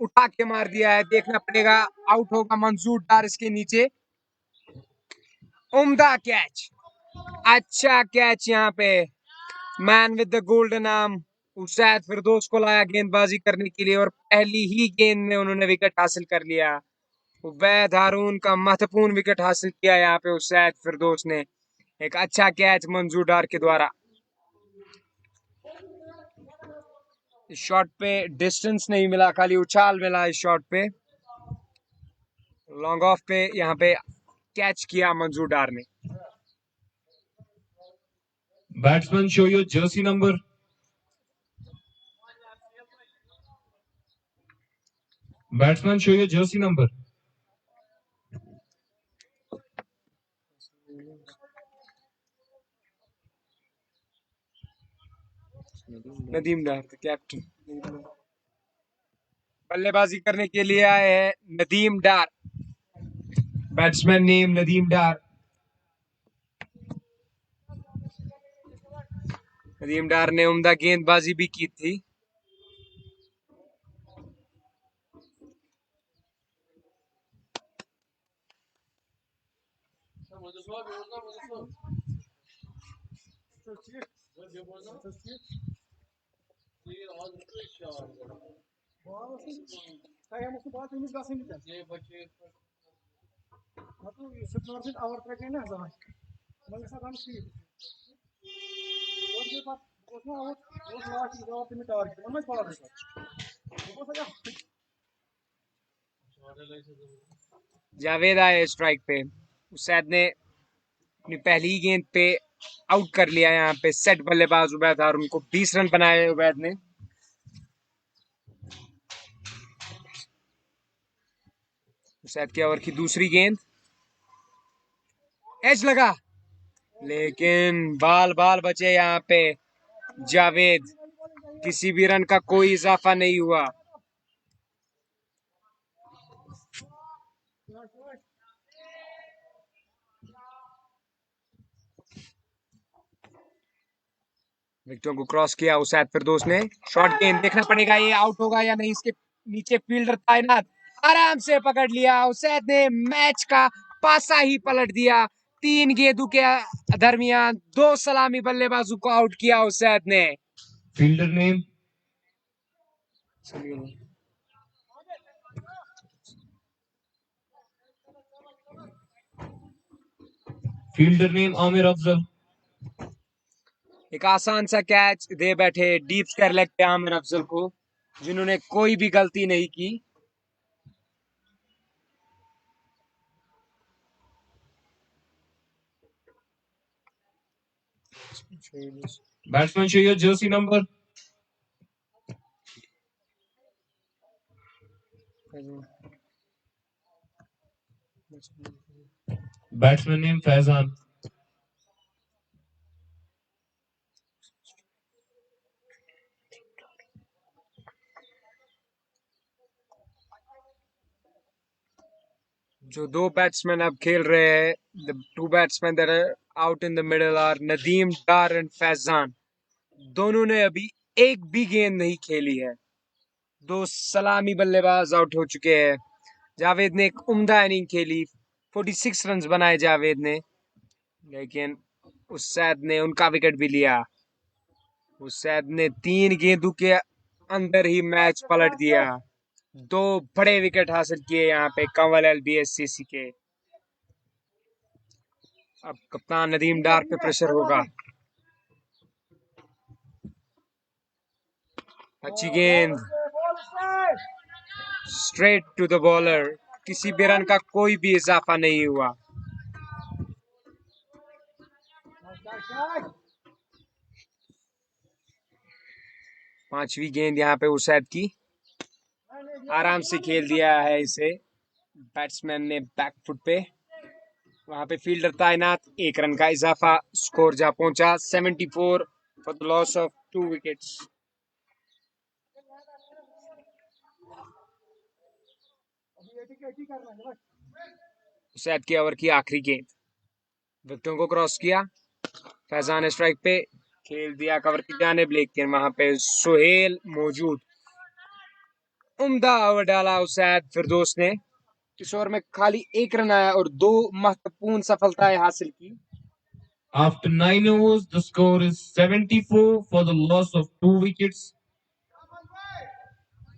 Speaker 1: उठा के मार दिया है, देखना पड़ेगा आउट होगा मंजूर डार इसके नीचे। उम्दा कैच, अच्छा कैच यहाँ पे, man with the golden arm Usaid Firdaus को लाया गेंदबाजी करने के लिए, और पहली ही गेंद में उन्होंने विकेट हासिल कर लिया। उबैद हारून का महत्वपूर्ण विकेट हासिल किया यहाँ पे उसैद फिरदौस ने। एक अच्छा कैच मंजूर डार के द्वारा। इस शॉट पे डिस्टेंस नहीं मिला, खाली उछाल मिला इस शॉट पे। लॉन्ग ऑफ पे यहाँ पे कैच किया मंजूर डार ने।
Speaker 2: Batsman, show your jersey number. Batsman, show your jersey number.
Speaker 1: Nadeem Dar captain बल्लेबाजी करने के लिए आए हैं नदीम डार। बैट्समैन नेम नदीम डार। नदीम डार ने उम्दा गेंदबाजी भी की थी। जावेद आए स्ट्राइक पे, उसैद ने अपनी पहली गेंद पे आउट कर लिया यहाँ पे सेट बल्लेबाज उबैद हारून को। 20 रन बनाए उबैद ने। सैद के ओवर की दूसरी गेंद, एज लगा, लेकिन बाल बाल बचे यहाँ पे जावेद। किसी भी रन का कोई इजाफा नहीं हुआ। विकेटों को क्रॉस किया उसैद फिरदौस ने। शॉर्ट गेंद, देखना पड़ेगा ये आउट होगा या नहीं। इसके नीचे फील्डर तैनात, आराम से पकड़ लिया उसैद ने। मैच का पासा ही पलट दिया। 3 गेंदों के दरमियान 2 सलामी बल्लेबाजों को आउट किया उसैद ने।
Speaker 2: Fielder name, fielder name Aamir Afzal.
Speaker 1: एक आसान सा कैच दे बैठे डीप स्क्वायर लेग पे आमिर अफजल को, जिन्होंने कोई भी गलती नहीं की।
Speaker 2: Batsman show your jersey number. Batsman name Faizan.
Speaker 1: जो 2 बैट्समैन अब खेल रहे हैं, the 2 batsman that are out in the middle are Nadeem Dar and Faizan. दोनों ने अभी एक भी गेंद नहीं खेली है। 2 सलामी बल्लेबाज आउट हो चुके हैं। जावेद ने एक उम्दा इनिंग खेली, 46 रन बनाए जावेद ने, लेकिन उसैद ने उनका विकेट भी लिया। उसैद ने 3 गेंदों के अंदर ही मैच पलट दिया। 2 बड़े विकेट हासिल किए यहाँ पे कंवल एलबीएससीसी के। अब कप्तान नदीम डार पे प्रेशर होगा। अच्छी गेंद, स्ट्रेट टू द बॉलर। किसी भी रन का कोई भी इजाफा नहीं हुआ। पांचवी गेंद यहाँ पे उसैद की, आराम से खेल दिया है इसे बैट्समैन ने बैकफुट पे। वहां पे फील्डर तैनात, 1 रन का इजाफा, स्कोर जा पहुंचा 74 for the loss of 2 wickets. Usaid के ओवर की आखिरी गेंद, विकेटों को क्रॉस किया, फैजान स्ट्राइक पे, खेल दिया कवर की जानिब, लेकिन वहां पे सुहेल मौजूद। उम्दा ओवर डाला उसैद फिरदौस ने। इस ओवर में खाली 1 रन आया और 2 महत्वपूर्ण सफलताएं हासिल की।
Speaker 2: After 9 overs, the score is 74 for the loss of 2 wickets.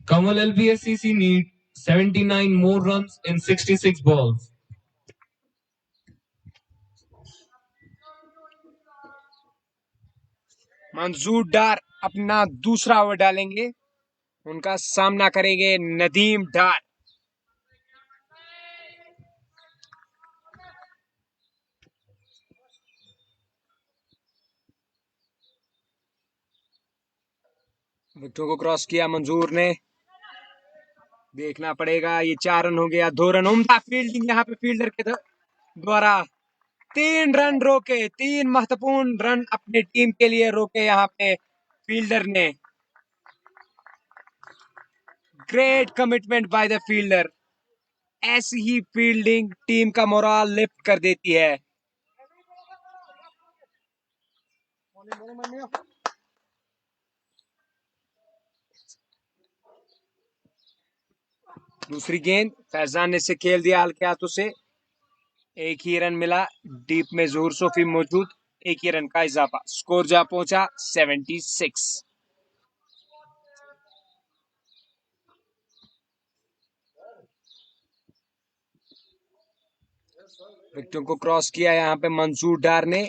Speaker 2: Kamal LBSCC need 79 more runs in 66 balls.
Speaker 1: मंजूर डार अपना दूसरा ओवर डालेंगे। उनका सामना करेंगे नदीम डार। विकेटों को क्रॉस किया मंजूर ने। देखना पड़ेगा, ये 4 रन हो गया, 2 रन। उम्दा फील्डिंग यहाँ पे फील्डर के द्वारा। 3 रन रोके, 3 महत्वपूर्ण रन अपने टीम के लिए रोके यहाँ पे फील्डर ने। Great commitment by the fielder. ऐसी ही फील्डिंग टीम का मोराल लिफ्ट कर देती है। दूसरी गेंद, फैजान ने इसे खेल दिया हल्के हाथों से। 1 ही रन मिला, डीप में ज़हूर सोफी मौजूद। 1 ही रन का इजाफा, स्कोर जा पहुंचा 76। विकेटों को क्रॉस किया यहाँ पे मंसूर डार ने।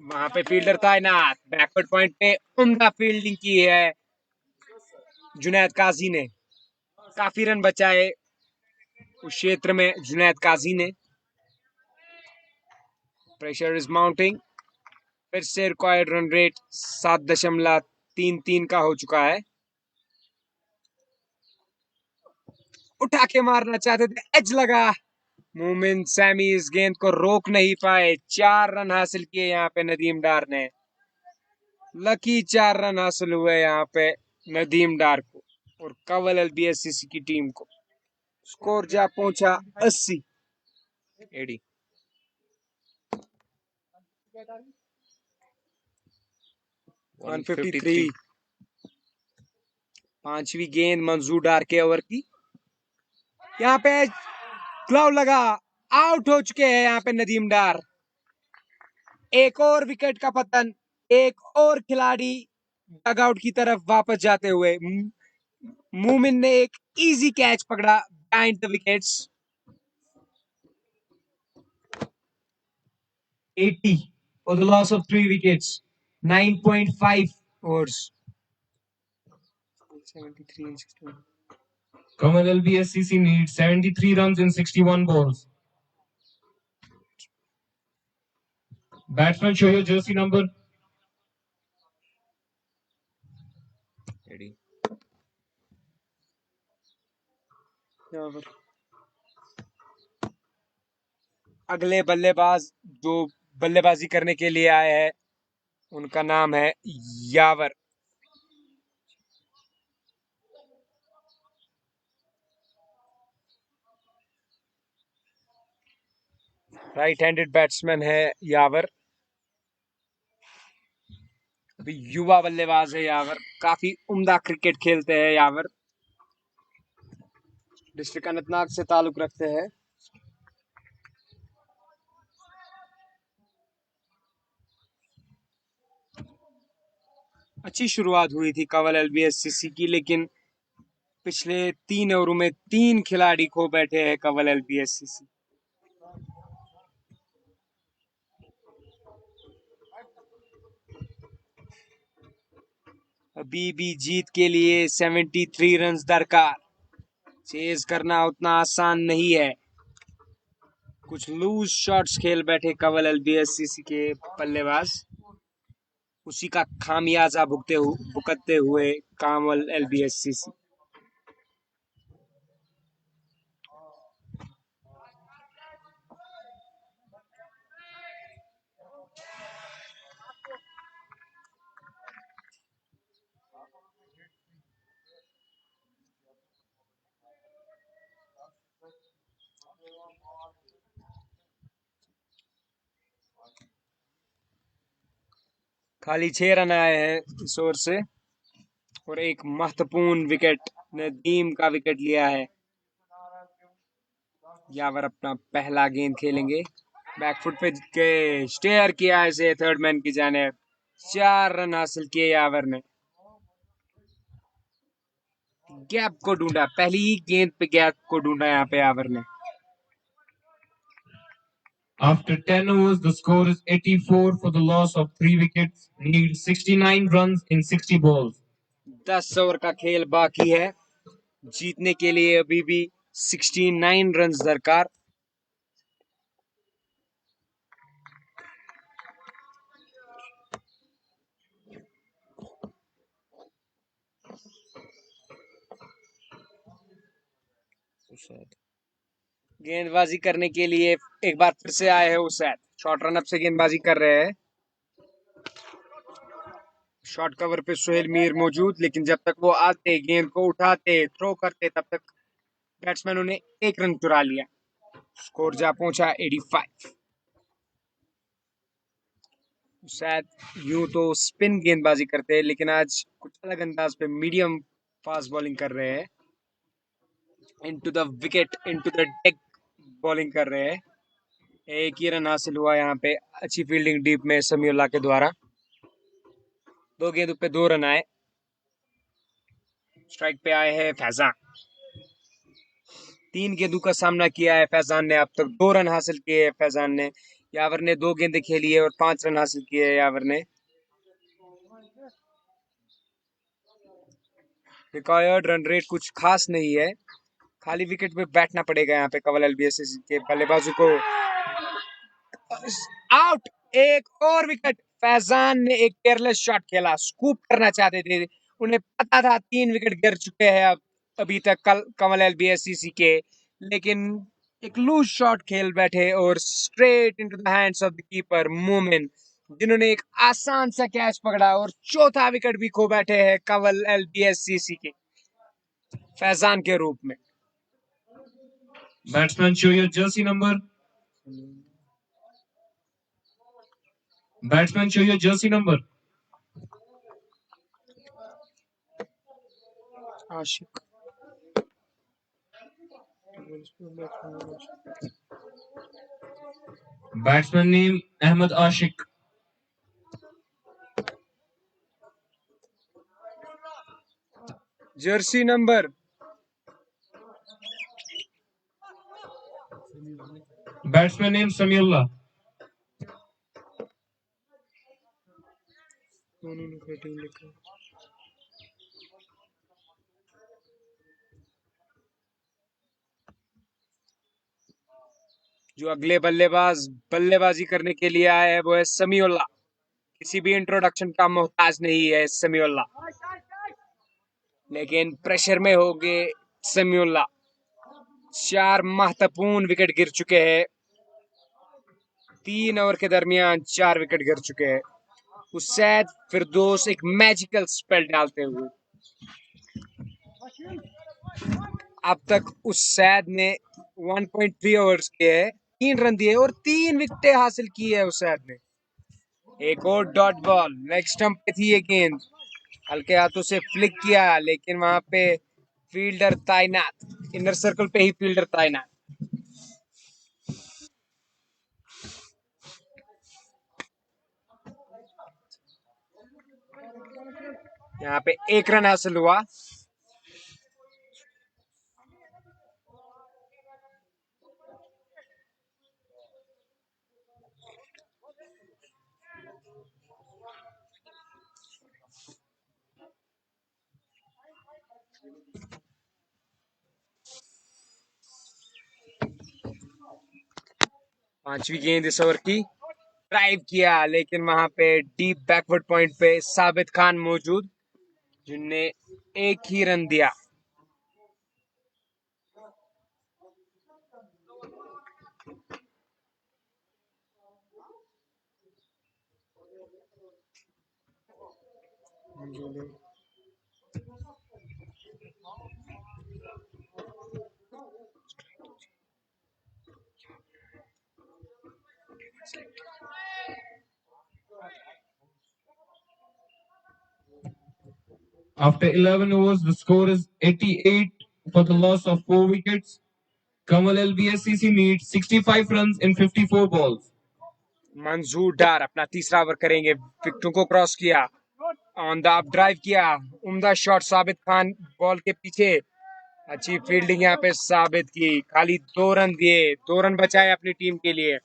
Speaker 1: वहां पे फील्डर तैनात, बैकवर्ड पॉइंट पे उम्दा फील्डिंग की है जुनैद काजी ने। काफी रन बचाए उस क्षेत्र में जुनैद काजी ने। Pressure is mounting. फिर से रिक्वायर्ड रन रेट 7.33 का हो चुका है। उठा उड़ा के मारना चाहते थे, एज लगा। मोमिन सैमी इस गेंद को रोक नहीं पाए। 4 रन हासिल किए यहाँ पे नदीम डार ने। लकी 4 रन हासिल हुए यहाँ पे नदीम डार को और कंवल एलबीएससीसी की टीम को। स्कोर जा पहुंचा 80। एडी 153। 5वीं गेंद मंजूर डार के ओवर की। यहाँ पे ग्लव लगा, आउट हो चुके हैं यहाँ पे नदीम डार। एक और विकेट का पतन, एक और खिलाड़ी डगआउट की तरफ वापस जाते हुए। मोमिन ने एक इजी कैच पकड़ा behind the wickets. 80 for the loss of 3 wickets. 9.5 overs. 73 and 61.
Speaker 2: Kamal LBSCC needs 73 runs in 61 balls. Batsman, show your jersey number.
Speaker 1: Ready. अगले बल्लेबाज जो बल्लेबाजी करने के लिए आए हैं उनका नाम है यावर। राइट हैंडेड बैट्समैन है यावर। अभी युवा बल्लेबाज है यावर, काफी उम्दा क्रिकेट खेलते हैं यावर। डिस्ट्रिक्ट अनंतनाग से ताल्लुक रखते हैं। अच्छी शुरुआत हुई थी कंवल एलबीएससीसी की, लेकिन पिछले 3 ओवरों में 3 खिलाड़ी खो बैठे हैं कंवल एलबीएससीसी। अभी भी जीत के लिए 73 रन दरकार। चेज करना उतना आसान नहीं है। कुछ लूज शॉट्स खेल बैठे कंवल एलबीएससीसी के बल्लेबाज, उसी का खामियाजा भुगतते हुए कंवल एलबीएससीसी। खाली 6 रन आए हैं इस ओवर से और एक महत्वपूर्ण विकेट नदीम का विकेट लिया है। यावर अपना पहला गेंद खेलेंगे। बैकफुट पे के स्टेयर किया इसे थर्ड मैन की जानिब। 4 रन हासिल किए यावर ने। गैप को ढूंढा, पहली ही गेंद पे गैप को ढूंढा यहाँ पे यावर ने।
Speaker 2: After 10 overs, the score is 84 for the loss of 3 wickets. Need 69 runs in 60 balls.
Speaker 1: 10 over का खेल बाकी है। जीतने के लिए अभी भी 69 रन दरकार। गेंदबाजी करने के लिए एक बार फिर से आए हैं उसैद। शॉर्ट रन अप से गेंदबाजी कर रहे हैं। शॉर्ट कवर पे सुहेल मीर मौजूद, लेकिन जब तक वो आते, गेंद को उठाते, थ्रो करते, तब तक बैट्समैनों ने 1 रन चुरा लिया। स्कोर जा पहुंचा 85। शायद यूं तो स्पिन गेंदबाजी करते हैं, लेकिन आज कुछ अलग अंदाज पे मीडियम फास्ट बॉलिंग कर रहे हैं। Into the wicket, into the deck bowling कर रहे हैं। एक ही रन हासिल हुआ यहाँ पे, अच्छी फील्डिंग डीप में समीउल्लाह के द्वारा। 2 गेंदों पे 2 रन आए। स्ट्राइक पे आए हैं फैजान। 3 गेंदों का सामना किया है फैजान ने, अब तक 2 रन हासिल किए हैं फैजान ने। यावर ने 2 गेंदें खेली है और 5 रन हासिल किए हैं यावर ने। रिक्वायर्ड रन रेट कुछ खास नहीं है। खाली विकेट पे बैठना पड़ेगा यहाँ पे कंवल एलबीएससीसी के बल्लेबाजों को। आउट, एक और विकेट। फैजान ने एक केयरलेस शॉट खेला, स्कूप करना चाहते थे, उन्हें पता था 3 विकेट गिर चुके हैं अब अभी तक कंवल एलबीएससीसी के, लेकिन एक लूज शॉट खेल बैठे और straight into the hands of the keeper मोमिन, जिन्होंने एक आसान सा कैच पकड़ा और चौथा विकेट भी खो बैठे हैं कंवल एलबीएससीसी के फैजान के रूप में।
Speaker 2: Batsman, show your jersey number. Batsman, show your jersey number.
Speaker 1: Ashik
Speaker 2: Batsman name Ahmed Ashik.
Speaker 1: Jersey number
Speaker 2: Batsman name Samiullah.
Speaker 1: जो अगले बल्लेबाज बल्लेबाजी करने के लिए आए हैं वो है समीउल्लाह। किसी भी इंट्रोडक्शन का मोहताज नहीं है समीउल्लाह, लेकिन प्रेशर में होंगे समीउल्लाह। 4 महत्वपूर्ण विकेट गिर चुके हैं, 3 ओवर के दरमियान 4 विकेट गिर चुके हैं। उसैद फिरदौस एक मैजिकल स्पेल डालते हुए, अब तक उसैद ने 1.3 ओवर्स के 3 रन दिए और 3 विकेटें हासिल की है उसैद ने। एक और डॉट बॉल, लेग स्टंप पे थी ये गेंद, हल्के हाथों से फ्लिक किया, लेकिन वहां पे फील्डर तैनात, इनर सर्कल पे ही फील्डर तैनात। यहाँ पे 1 रन हासिल हुआ। पांचवी गेंद इस ओवर की, ड्राइव किया, लेकिन वहां पे डीप बैकवर्ड पॉइंट पे साबित खान मौजूद, जिनने 1 ही रन दिया।
Speaker 2: After 11 overs, the score is 88 for the loss of 4 wickets. Kamal LBSCC needs 65 runs in 54 balls.
Speaker 1: मंजूर डार अपना तीसरा ओवर करेंगे, विकेटों को क्रॉस किया, ऑन द अप ड्राइव किया, उम्दा शॉट साबित खान बॉल के पीछे, अच्छी फील्डिंग यहाँ पे साबित की, खाली 2 रन दिए, 2 रन बचाए अपनी टीम के लिए।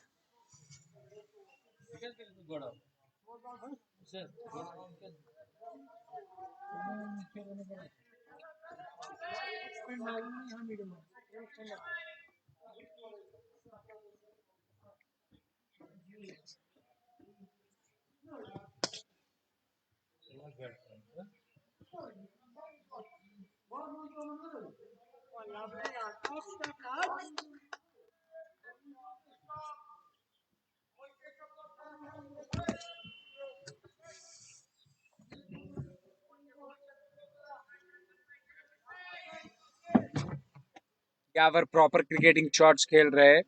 Speaker 1: यावर प्रॉपर क्रिकेटिंग शॉट्स खेल रहे।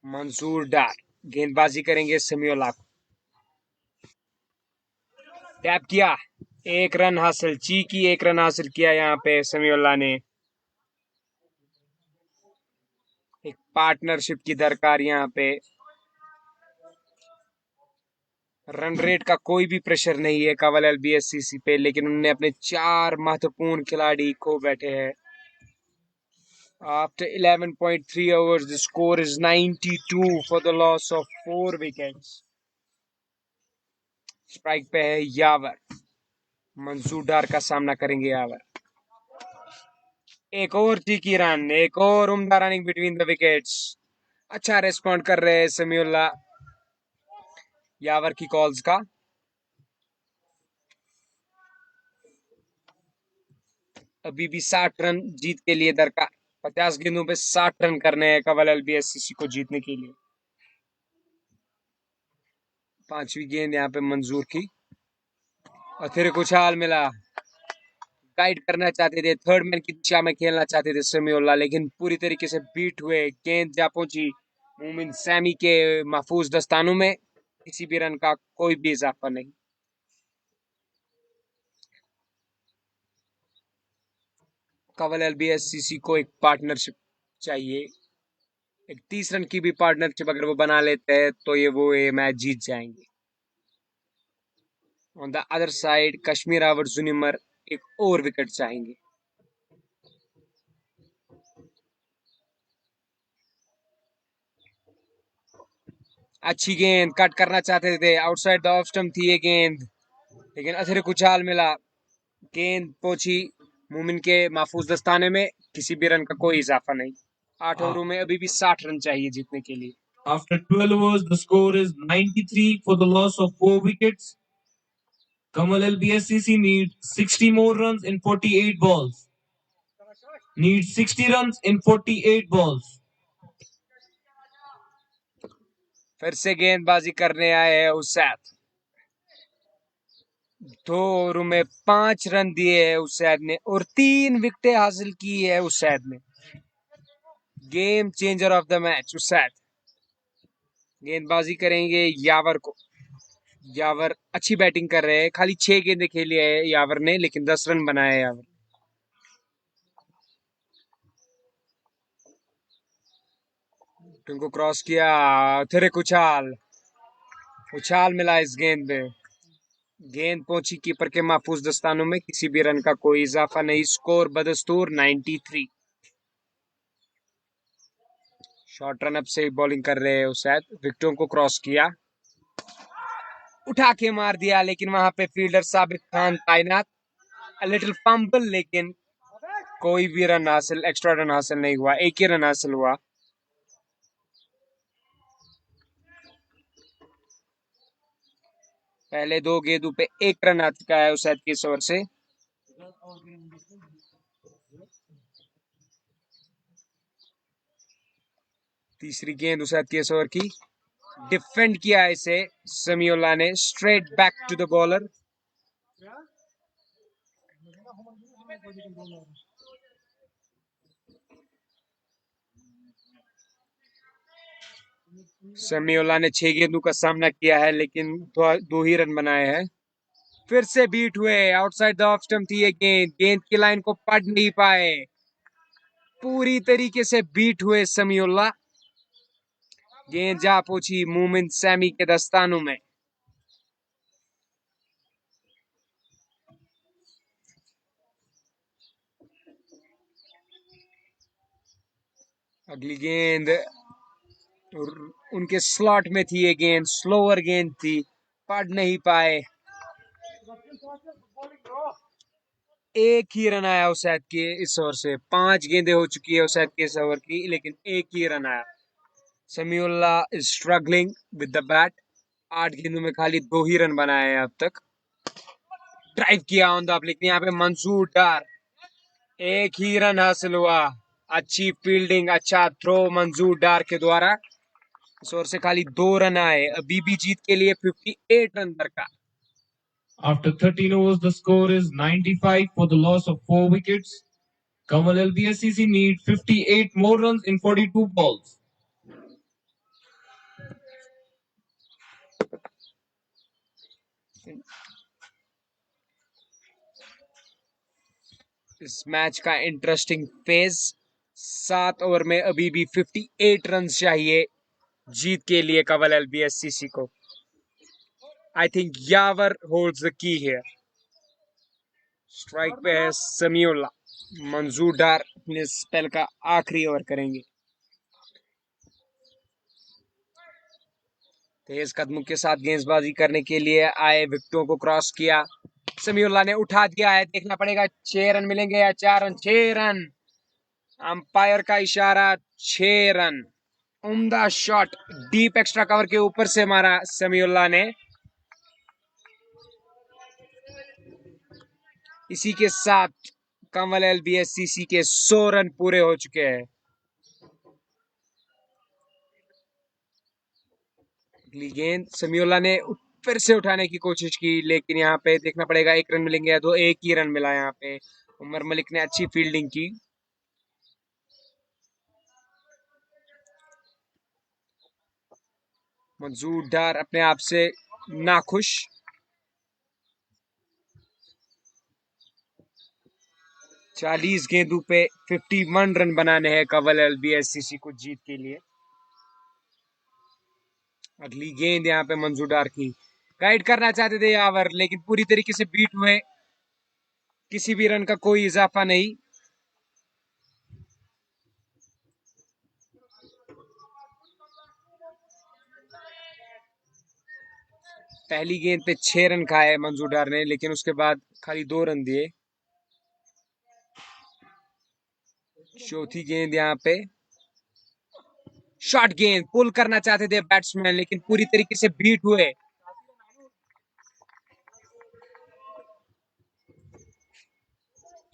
Speaker 1: मंसूर डार गेंदबाजी करेंगे समीउल्लाह को, टैप किया, 1 रन हासिल, चीकी 1 रन हासिल किया यहाँ पे समीउल्लाह ने। एक पार्टनरशिप की दरकार यहाँ पे, रन रेट का कोई भी प्रेशर नहीं है कंवल एलबीएससीसी पे, लेकिन उन्होंने अपने 4 महत्वपूर्ण खिलाड़ी खो बैठे हैं। After 11.3 overs, the score is 92 for the loss of 4 wickets. Strike पे है यावर, मंसूर डार का सामना करेंगे यावर। एक और चीकी रन, एक और उम्दा रनिंग बिटवीन द विकेट्स। अच्छा रेस्पॉन्ड कर रहे हैं समीउल्लाह यावर की कॉल्स का। अभी भी 60 रन जीत के लिए दरकार। 50 गेंदों पे 60 रन करने हैं कंवल एलबीएससीसी को जीतने के लिए। पांचवी गेंद यहाँ पे मंजूर की और फिर कुछ हाल मिला। गाइड करना चाहते थे, थर्ड मैन की दिशा में खेलना चाहते थे समीउल्लाह, लेकिन पूरी तरीके से बीट हुए। गेंद जा पहुंची मोमिन सैमी के महफूज दस्तानों में, किसी भी रन का कोई भी इजाफा नहीं। कंवल एलबीएससीसी को एक पार्टनरशिप चाहिए, एक 30 रन की भी पार्टनरशिप अगर वो बना लेते हैं तो ये मैच जीत जाएंगे। On the other side Kashmir Rawat Junimar एक और विकेट चाहेंगे। अच्छी गेंद, कट करना चाहते थे, आउटसाइड द ऑफ स्टंप थी ये गेंद, लेकिन अतिरिक्त उछाल मिला। गेंद पहुंची मोमिन के महफूज दस्ताने में, किसी भी रन का कोई इजाफा नहीं। 8 ओवरों में अभी भी 60 रन चाहिए जीतने के लिए।
Speaker 2: After 12 overs, the score is 93 for the loss of 4 wickets. Kamal LBSCC needs 60 more runs in 48 balls. Needs 60 runs in 48 balls.
Speaker 1: फिर से गेंदबाजी करने आए हैं उसैद। 2 ओवरों में 5 रन दिए हैं उसैद ने और 3 विकेटें हासिल की है उसैद ने। Game changer of the match Usaid. गेंदबाजी करेंगे यावर को। यावर अच्छी बैटिंग कर रहे हैं, खाली 6 गेंदें खेली है यावर ने, लेकिन 10 रन बनाए यावर। उनको क्रॉस किया, फिर एक उछाल, उछाल मिला इस गेंद पे। गेंद पहुंची कीपर के महफूज दस्तानों में, किसी भी रन का कोई इजाफा नहीं। स्कोर बदस्तूर 93। शॉर्ट रन अप से बॉलिंग कर रहे हैं उसैद। विकेटों को क्रॉस किया, उठा के मार दिया, लेकिन वहां पे फील्डर साबित खान तैनात। लिटिल फंबल, लेकिन कोई भी रन हासिल, एक्स्ट्रा रन हासिल नहीं हुआ, एक ही रन हासिल हुआ। पहले 2 गेंदों पे 1 रन आ चुका है उसैद की इस ओवर से। तीसरी गेंद उसैद की इस ओवर की, डिफेंड किया इसे समीउल्लाह ने, straight back to the bowler. Samiullah ने 6 गेंदों का सामना किया है, लेकिन 2 ही रन बनाए हैं। फिर से बीट हुए, आउटसाइड द ऑफ स्टंप थी ये गेंद, गेंद की लाइन को पढ़ नहीं पाए, पूरी तरीके से बीट हुए समीउल्लाह। गेंद जा पहुंची मोमिन सैमी के दस्तानों में। अगली गेंद उनके स्लॉट में थी ये गेंद, स्लोअर गेंद थी, पढ़ नहीं पाए। एक ही रन आया उसैद के इस ओवर से। 5 गेंदें हो चुकी है उसैद के इस ओवर की, लेकिन एक ही रन आया। Samiullah is struggling with the bat. 8 गेंदों में खाली 2 ही रन बनाए हैं अब तक। ड्राइव किया ऑन द, लेकिन यहाँ पे मंसूर डार, एक ही रन हासिल हुआ। अच्छी फील्डिंग, अच्छा थ्रो मंजूर डार के द्वारा। इस ओवर से खाली 2 रन आए, अभी भी जीत के लिए 58 रन दरकार।
Speaker 2: After 13 overs, the score is 95 for the loss of 4 wickets. Kamal LBSCC need 58 more runs in 42 balls.
Speaker 1: इस मैच का इंटरेस्टिंग फेज। 7 ओवर में अभी भी 58 रन चाहिए जीत के लिए कंवल एलबीएससीसी को। I think Yavar holds the key here. Strike पे है समीउल्लाह। मंजूर डार अपने स्पेल का आखिरी ओवर करेंगे। तेज कदमों के साथ गेंदबाजी करने के लिए आए, विकेटों को क्रॉस किया, समीउल्लाह ने उठा दिया है। देखना पड़ेगा 6 रन मिलेंगे या 4 रन। 6 रन, अंपायर का इशारा, 6 रन। उम्दा शॉट, डीप एक्स्ट्रा कवर के ऊपर से मारा समीउल्लाह ने। इसी के साथ कंवल एलबीएससीसी के 100 रन पूरे हो चुके हैं। अगली गेंद समियोला ने फिर से उठाने की कोशिश की, लेकिन यहाँ पे देखना पड़ेगा 1 रन मिलेंगे या दो। 1 ही रन मिला यहाँ पे। उमर मलिक ने अच्छी फील्डिंग की। मंजूर डार अपने आप से नाखुश। चालीस गेंदों पे 51 रन बनाने हैं कंवल एलबीएससीसी को जीत के लिए। अगली गेंद यहाँ पे मंजूर डार की। गाइड करना चाहते थे यावर, लेकिन पूरी तरीके से बीट हुए। किसी भी रन का कोई इजाफा नहीं। पहली गेंद पे 6 रन खाए मंजूर डार ने, लेकिन उसके बाद खाली 2 रन दिए। चौथी गेंद यहाँ पे शॉर्ट गेंद, पुल करना चाहते थे बैट्समैन, लेकिन पूरी तरीके से बीट हुए।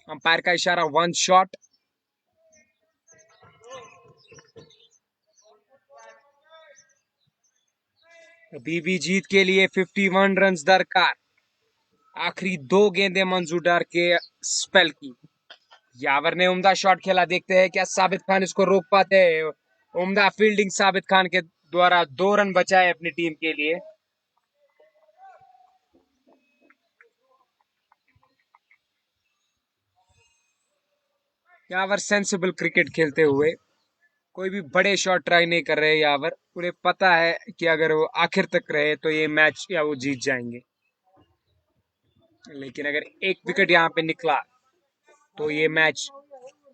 Speaker 1: अंपायर का इशारा 1 शॉट। अभी भी जीत के लिए 51 रन दरकार। आखिरी 2 गेंदें मंजूर डार के स्पेल की। यावर ने उम्दा शॉट खेला, देखते हैं क्या साबित खान इसको रोक पाते हैं। उम्दा फील्डिंग साबित खान के द्वारा 2 रन बचाए अपनी टीम के लिए। यावर सेंसिबल क्रिकेट खेलते हुए कोई भी बड़े शॉट ट्राई नहीं कर रहे यावर। उन्हें पता है कि अगर वो आखिर तक रहे तो ये मैच या वो जीत जाएंगे, लेकिन अगर एक विकेट यहाँ पे निकला तो ये मैच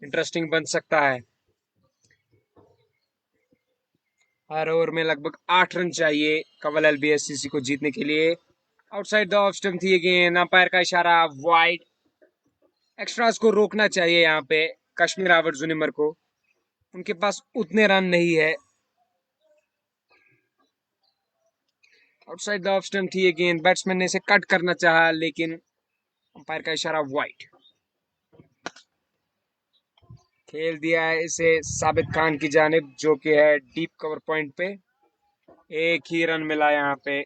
Speaker 1: इंटरेस्टिंग बन सकता है। हर ओवर में लगभग 8 रन चाहिए कंवल एलबीएससीसी को जीतने के लिए। आउटसाइड द ऑफ स्टंप थी अगेन। अंपायर का इशारा वाइड। एक्स्ट्रास को रोकना चाहिए यहाँ पे कश्मीर आवर जुनिमर को। उनके पास उतने रन नहीं है। आउटसाइड द ऑफ स्टंप थी अगेन। बैट्समैन ने इसे कट करना चाहा, लेकिन अंपायर का इशारा वाइड। खेल दिया है इसे साबित खान की जानिब, जो कि है डीप कवर पॉइंट पे। एक ही रन मिला यहाँ पे।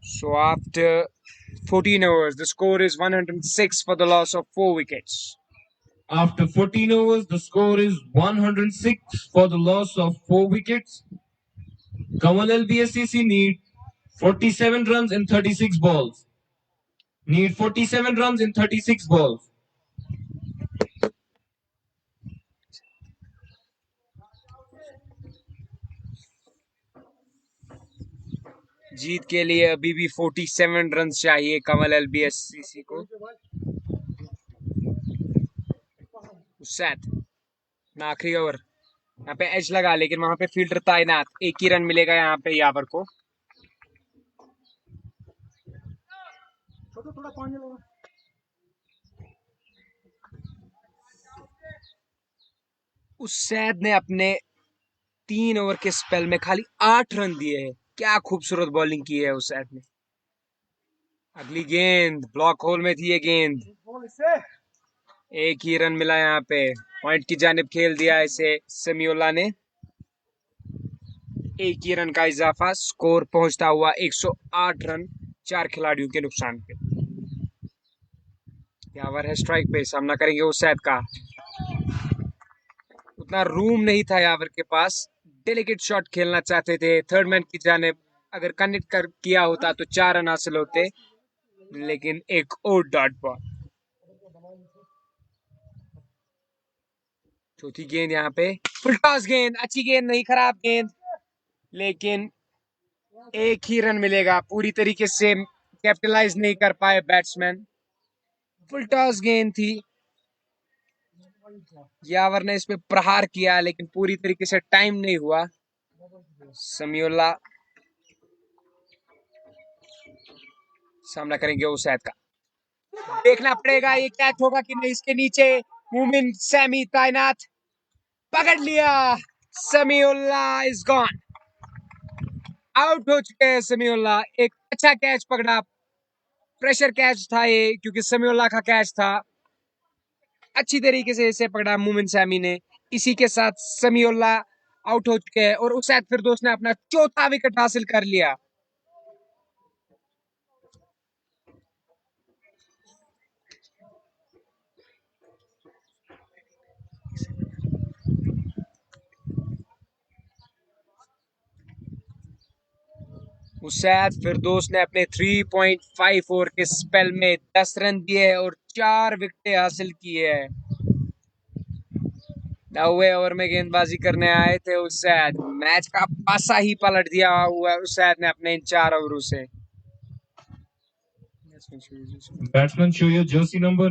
Speaker 1: So after 14 overs, the score is 106 for the loss of 4 wickets.
Speaker 2: After 14 overs, the score is 106 for the loss of 4 wickets. Kamal LBSCC need 47 runs in 36 balls. Need 47 runs in 36 balls.
Speaker 1: जीत के लिए अभी भी 47 run चाहिए कंवल एलबीएससीसी को। सैद आखिरी over, यहाँ पे as लगा, लेकिन वहां पे फील्डर तैनात। एक ही रन मिलेगा यहाँ पे यावर को। उस सैद ने अपने 3 ओवर के स्पेल में खाली 8 रन दिए हैं। क्या खूबसूरत बॉलिंग की है उस सैद ने। अगली गेंद ब्लॉक होल में थी ये गेंद। एक ही रन मिला यहाँ पे। पॉइंट की जानिब खेल दिया इसे समियोला ने। एक ही रन का इजाफा, स्कोर पहुंचता हुआ 108 रन 4 खिलाड़ियों के नुकसान पे। यावर है स्ट्राइक पे, सामना करेंगे उस सैद का। उतना रूम नहीं था यावर के पास। डेलिकेट शॉट खेलना चाहते थे थर्ड मैन की जानिब। अगर कनेक्ट कर किया होता तो 4 रन हासिल होते, लेकिन एक और डॉट बॉल। चौथी गेंद यहाँ पे फुल टॉस गेंद। अच्छी गेंद नहीं, खराब गेंद, लेकिन एक ही रन मिलेगा। पूरी तरीके से कैपिटलाइज नहीं कर पाए बैट्समैन। फुल टॉस गेंद थी। यावर ने इस पे प्रहार किया, लेकिन पूरी तरीके से टाइम नहीं हुआ। समियोला सामना करेंगे उसैद का। देखना पड़ेगा ये कैच होगा कि नहीं। इसके नीचे मुमिन सैमी तैनात। पकड़ लिया। Samiullah is gone. आउट हो चुके हैं समीउल्ला। एक अच्छा कैच पकड़ा। प्रेशर कैच था ये, क्योंकि समीउल्ला का कैच था। अच्छी तरीके से इसे पकड़ा मोमिन सैमी ने। इसी के साथ समीउल्लाह आउट हो चुके हैं और उसैद फिरदौस ने अपना चौथा विकेट हासिल कर लिया। उसैद फिरदौस ने अपने 3.54 के स्पेल में 10 रन दिए और 4 विकेटें हासिल की है। 9वें ओवर में गेंदबाजी करने आए थे उसैद। मैच का पासा ही पलट दिया हुआ उसैद ने अपने इन 4 ओवरों से।
Speaker 2: Batsman, show your jersey number.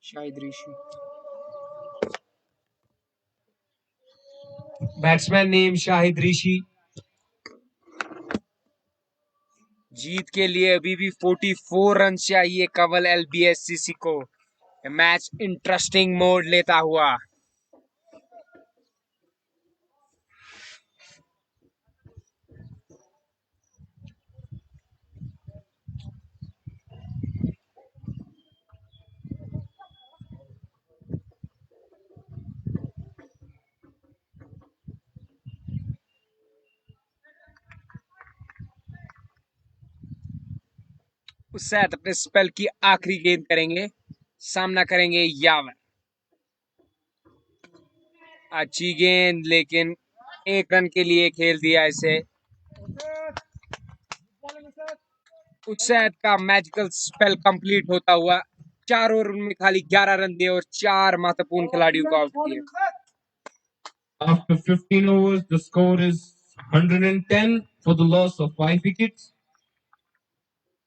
Speaker 1: Shahid Rishi. Batsman name Shahid Rishi. जीत के लिए अभी भी 44 रन चाहिए कंवल एलबीएससीसी को। मैच इंटरेस्टिंग मोड लेता हुआ। उसैद अपने स्पेल की आखिरी गेंद करेंगे। सामना करेंगे यावर। अच्छी गेंद लेकिन 1 रन के लिए खेल दिया इसे। उसैद का मैजिकल स्पेल कंप्लीट होता हुआ 4 ओवर में खाली 11 रन दिए और 4 महत्वपूर्ण खिलाड़ियों को आउट किए।
Speaker 2: After 15 overs, the score is 110 for the loss of 5 wickets.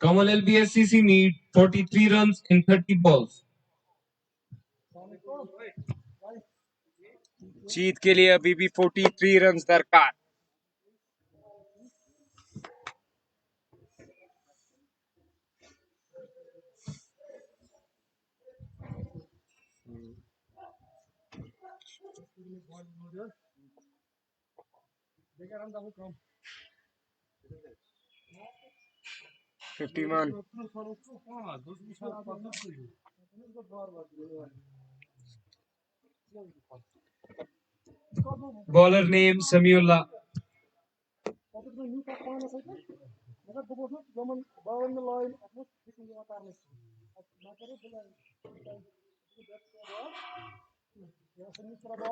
Speaker 2: Kamal LBSCC need 43 runs in 30 balls.
Speaker 1: जीत के लिए अभी भी 43 रन दरकार। Bowler name Samiullah.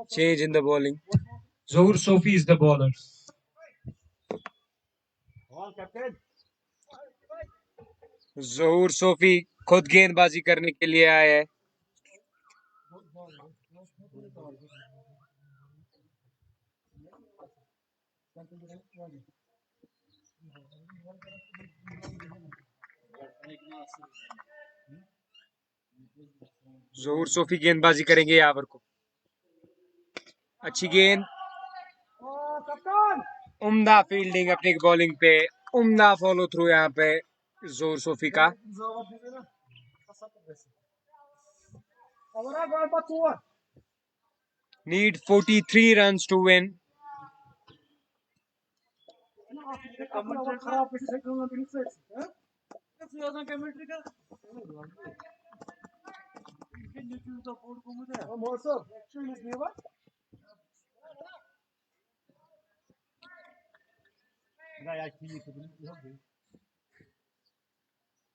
Speaker 1: Change in the bowling.
Speaker 2: Zohur Sofi is the bowler.
Speaker 1: Zohur Sofi खुद गेंदबाजी करने के लिए आए हैं। जोहूर सोफी गेंदबाजी करेंगे यावर को। अच्छी गेंद। उम्दा फील्डिंग अपनी बॉलिंग पे। उम्दा फॉलो थ्रू यहाँ पे जोहूर सोफी का। Need 43 runs to win.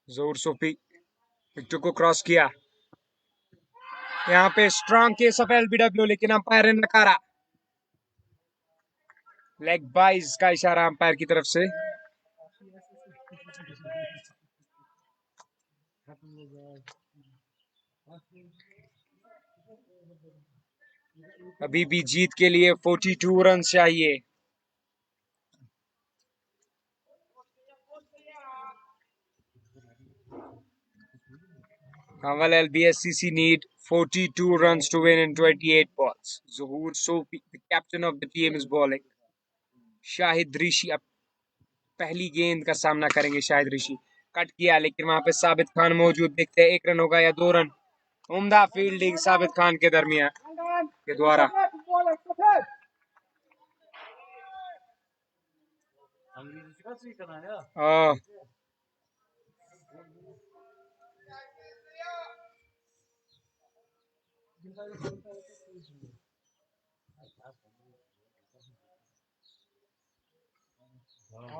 Speaker 1: Zohur Sofi wicket को क्रॉस किया। यहाँ पे स्ट्रॉन्ग केस ऑफ एलबीडब्ल्यू लेकिन अंपायर ने नकारा। लेग बाइज का इशारा अंपायर की तरफ से। अभी भी जीत के लिए 42 रन चाहिए। Kamal LBSCC need 42 runs to win in 28 balls. Zohur Sofi, the captain of the team, is bowling. Shahid ऋषि अब पहली गेंद का सामना करेंगे। शाहिद ऋषि कट किया लेकिन वहां पे साबित खान मौजूद। देखते हैं 1 रन होगा या 2 रन। उम्दा फील्डिंग साबित खान के दरमियान के द्वारा।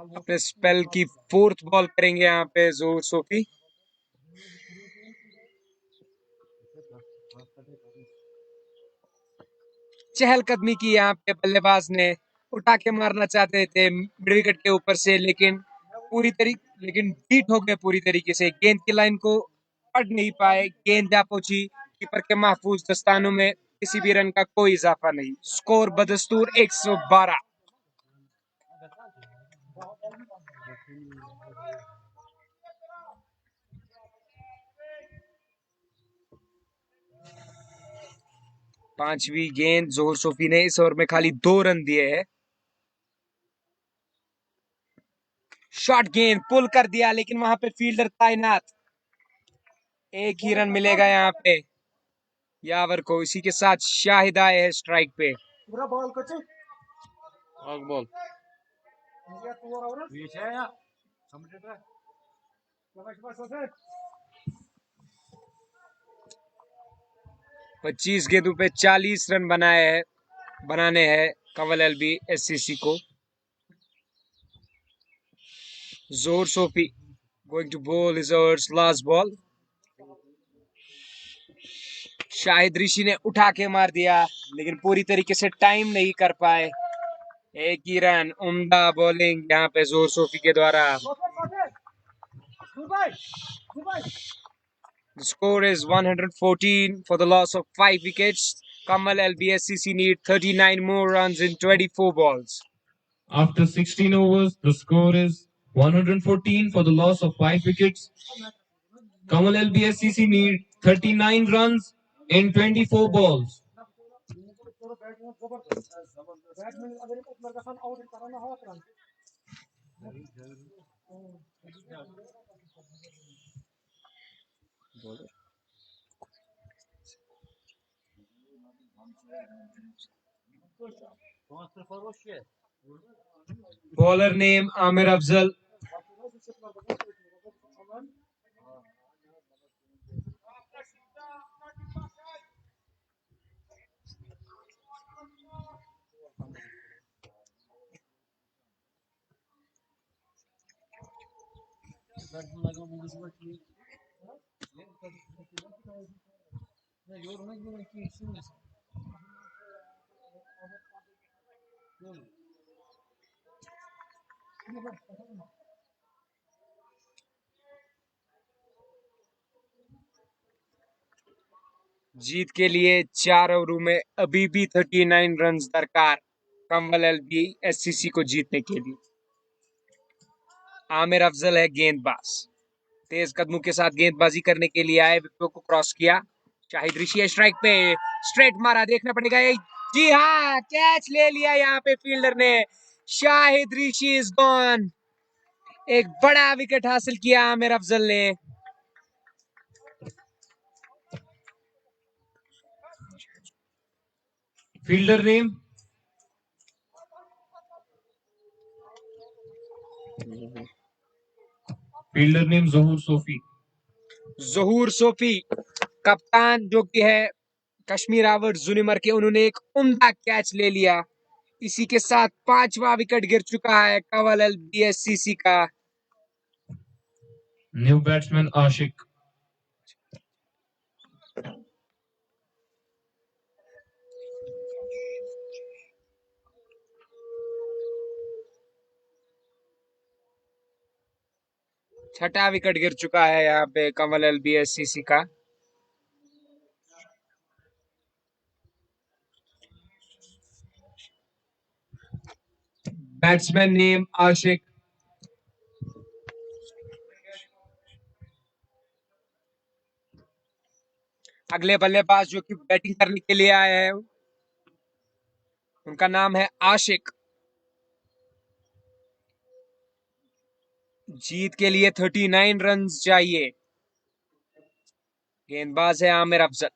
Speaker 1: अपने स्पेल की फोर्थ बॉल करेंगे यहाँ पे जोर सोफी। चहलकदमी की यहाँ पे बल्लेबाज ने, उठा के मारना चाहते थे मिड विकेट के ऊपर से, लेकिन बीट हो गए पूरी तरीके से। गेंद की लाइन को पढ़ नहीं पाए, गेंद जा पहुंची कीपर के महफूज दस्तानों में, किसी भी रन का कोई इजाफा नहीं। स्कोर बदस्तूर 112। पांचवी गेंद, जोहर सोफी ने इस ओवर में खाली 2 रन दिए हैं। शॉर्ट गेंद पुल कर दिया, लेकिन वहां पे फील्डर तैनात। एक ही रन मिलेगा यहाँ पे यावर को। इसी के साथ शाहिद आए हैं स्ट्राइक पे।
Speaker 2: बॉल
Speaker 1: 25 गेंदों पे 40 रन बनाने हैं कंवल एलबी एससीसी को। Zohur Sofi going to bowl his last ball. Shahid Rishi ने उठा के मार दिया, लेकिन पूरी तरीके से टाइम नहीं कर पाए। एक ही रन, उम्दा बॉलिंग यहाँ पे जोर सोफी के द्वारा। The score is 114 for the loss of 5 wickets. Kamal LBSCC need 39 more runs in 24 balls.
Speaker 2: After 16 overs, the score is 114 for the loss of 5 wickets. Kamal LBSCC need 39 runs in 24 balls.
Speaker 1: Bowler name Amir Afzal. जीत के लिए 4 ओवरों में अभी भी 39 run दरकार Kanwal LB SCC को जीतने के लिए। आमिर अफजल है गेंदबाज, तेज कदमों के साथ गेंदबाजी करने के लिए आए, विकेटों को क्रॉस किया। शाहिद ऋषि स्ट्राइक पे, स्ट्रेट मारा, देखना पड़ेगा। जी हाँ, कैच ले लिया यहाँ पे फील्डर ने। शाहिद ऋषि इज गॉन। एक बड़ा विकेट हासिल किया आमिर अफजल ने।
Speaker 2: Fielder name Zohur Sofi.
Speaker 1: Zohur Sofi, कप्तान जो कि है कश्मीर आवर्स जुनिमर के, उन्होंने एक उम्दा कैच ले लिया। इसी के साथ 5वां विकेट गिर चुका है कंवल एलबीएससीसी का।
Speaker 2: New batsman Ashik.
Speaker 1: छठा विकेट गिर चुका है यहाँ पे कंवल एलबीएससीसी का। बैट्समैन नेम आशिक। अगले बल्लेबाज जो कि बैटिंग करने के लिए आए हैं, उनका नाम है आशिक। जीत के लिए 39 रन चाहिए। गेंदबाज है Aamir Afzal.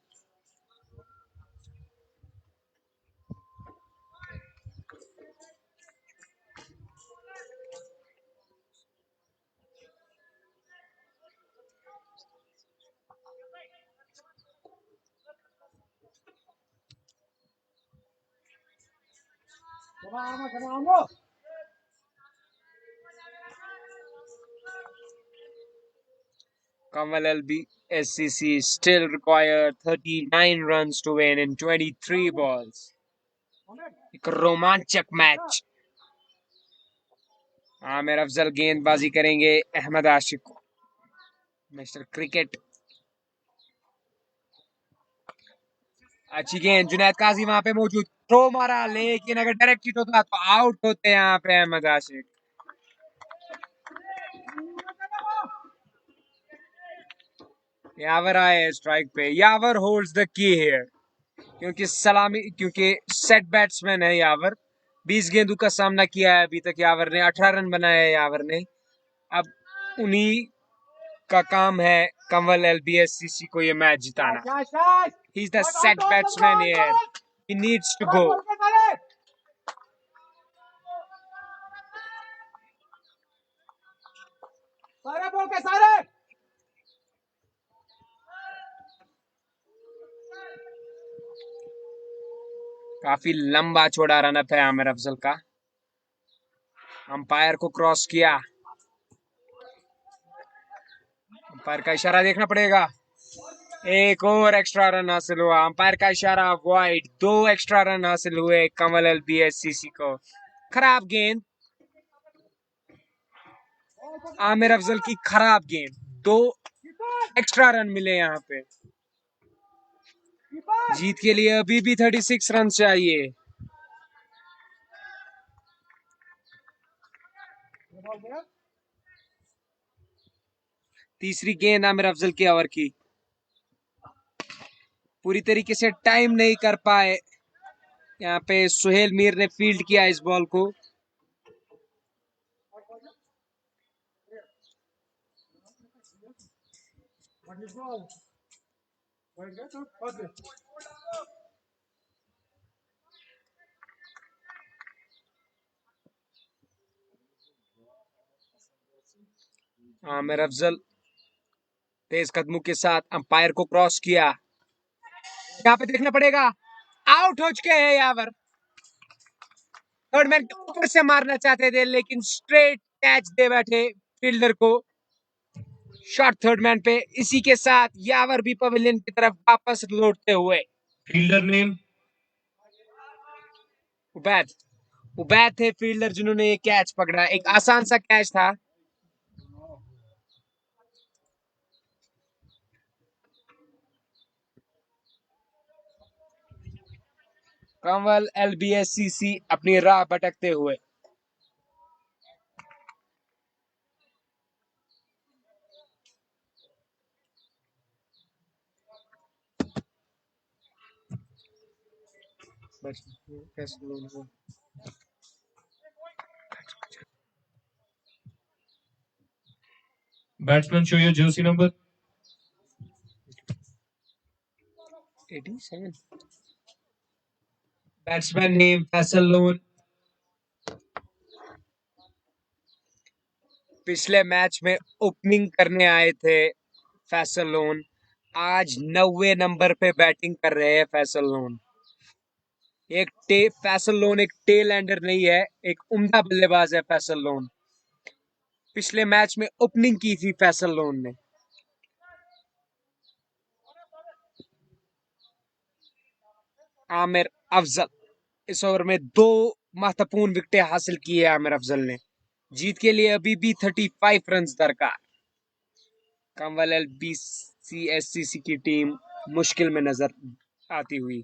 Speaker 1: Kamal LBSCC still required 39 runs to win in 23 balls. एक रोमांचक मैच। आमिर अफजल गेंदबाजी करेंगे अहमद आशिक को। Mister cricket. अच्छी गेंद, जुनैद काजी वहां पे मौजूद, थ्रो मारा, लेकिन अगर डायरेक्ट हिट होता तो आउट होते यहाँ पे अहमद आशिक। यावर आए स्ट्राइक पे। यावर होल्ड्स द की हियर, क्योंकि सेट बैट्समैन है यावर। 20 गेंदों का सामना किया है अभी तक यावर ने, 18 रन बनाए हैं यावर ने। अब उन्हीं का काम है कंवल LBSCC को ये मैच जिताना। He is the set batsman here, he needs to go. सारे बोल के सारे। काफी लंबा चौड़ा रन अप है आमिर अफजल का। अंपायर को क्रॉस किया, अंपायर का इशारा देखना पड़ेगा। एक और एक्स्ट्रा रन हासिल हुआ, अंपायर का इशारा वाइड। 2 एक्स्ट्रा रन हासिल हुए कंवल LBSCC को। खराब गेंद, आमिर अफजल की खराब गेंद। 2 एक्स्ट्रा रन मिले यहाँ पे। जीत के लिए अभी भी 36 रन चाहिए। तीसरी गेंद आमिर अफजल की ओवर की, पूरी तरीके से टाइम नहीं कर पाए। यहाँ पे सुहेल मीर ने फील्ड किया इस बॉल को। आमिर अफजल तेज कदमों के साथ अंपायर को क्रॉस किया। यहाँ पे देखना पड़ेगा, आउट हो चुके हैं यावर। थर्ड मैन के ऊपर से मारना चाहते थे, लेकिन स्ट्रेट कैच दे बैठे फील्डर को। शॉट थर्ड मैन पे। इसी के साथ यावर भी पवेलियन की तरफ वापस लौटते हुए।
Speaker 2: Fielder name
Speaker 1: Ubaid. उबैद थे फील्डर जिन्होंने ये कैच पकड़ा। एक आसान सा कैच था। कंवल LBSCC अपनी राह भटकते हुए।
Speaker 2: Batsman show your jersey number
Speaker 1: 87। Batsman name Faisal loan. पिछले मैच में ओपनिंग करने आए थे फैसल लोन। आज 90 नंबर पे बैटिंग कर रहे हैं फैसल लोन। फैसल लोन एक टेल एंडर नहीं है, एक उम्दा बल्लेबाज है फैसल लोन। पिछले मैच में ओपनिंग की थी फैसल लोन ने। आमिर अफजल इस ओवर में 2 महत्वपूर्ण विकेटें हासिल की है आमिर अफजल ने। जीत के लिए अभी भी 35 रन दरकार। कंवल LBCSCC की टीम मुश्किल में नजर आती हुई।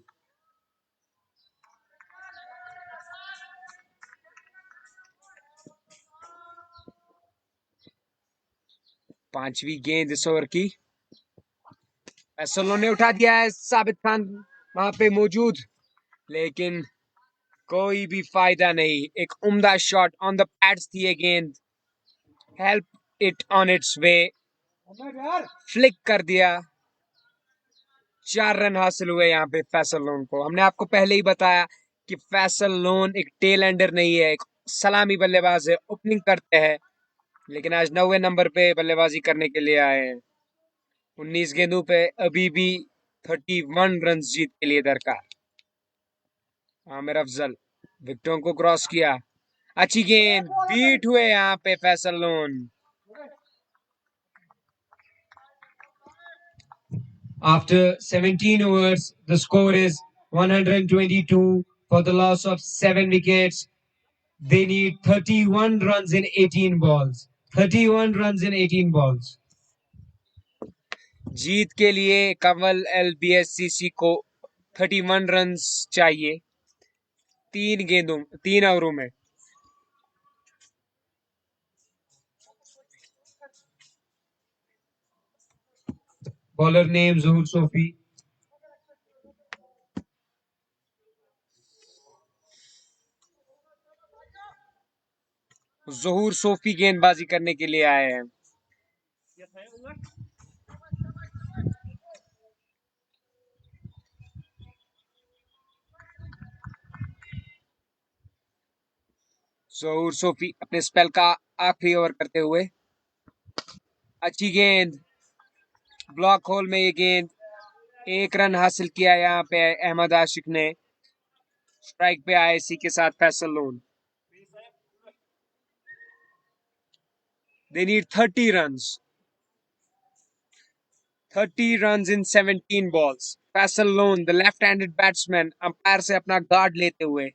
Speaker 1: पांचवी गेंद इस ओवर की। फैसलों ने उठा दिया है, साबित खान वहां पे मौजूद, लेकिन कोई भी फायदा नहीं। एक उम्दा शॉट ऑन द पैड्स थी ये गेंद। Help it on it's way, flick कर दिया। 4 रन हासिल हुए यहाँ पे फैसल लोन को। हमने आपको पहले ही बताया कि फैसल लोन एक टेल एंडर नहीं है, एक सलामी बल्लेबाज है, ओपनिंग करते हैं, लेकिन आज 90 नंबर पे बल्लेबाजी करने के लिए आए हैं। 19 गेंदों पे अभी भी 31 रन जीत के लिए दरकार। आमिर अफजल विकेटों को क्रॉस किया, अच्छी गेंद, बीट हुए यहाँ पे Faisal loan.
Speaker 2: After 17 overs, the score is 122 for the loss of 7 wickets. They need 31 runs in 18 balls. 31 runs in 18 balls.
Speaker 1: जीत के लिए कंवल एलबीएससीसी को 31 रन्स चाहिए 3 ओवरों में।
Speaker 2: Bowler name Zuhur Sofi.
Speaker 1: ज़हूर सोफी गेंदबाजी करने के लिए आए हैं। ज़हूर सोफी अपने स्पेल का आखिरी ओवर करते हुए, अच्छी गेंद, ब्लॉक होल में ये गेंद, 1 रन हासिल किया यहाँ पे अहमद आशिक ने। स्ट्राइक पे आए इसी के साथ Faisal loan. They need 30 runs. 30 runs in 17 balls. Faisal loan, the left-handed batsman, umpire से अपना गार्ड लेते हुए।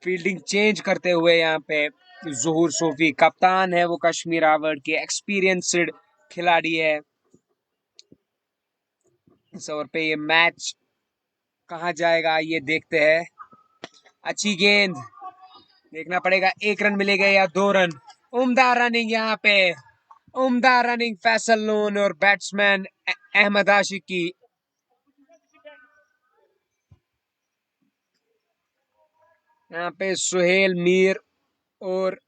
Speaker 1: फील्डिंग चेंज करते हुए यहाँ पे ज़हूर सोफी, कप्तान है वो कश्मीर आवड़ के, एक्सपीरियंस्ड खिलाड़ी है। इस ओवर पे ये मैच कहाँ जाएगा ये देखते हैं। अच्छी गेंद, देखना पड़ेगा 1 रन मिलेगा या 2 रन। उम्दा रनिंग यहाँ पे, उम्दा रनिंग फैसल लोन और बैट्समैन अहमद आशिक की। यहाँ पे सुहेल मीर और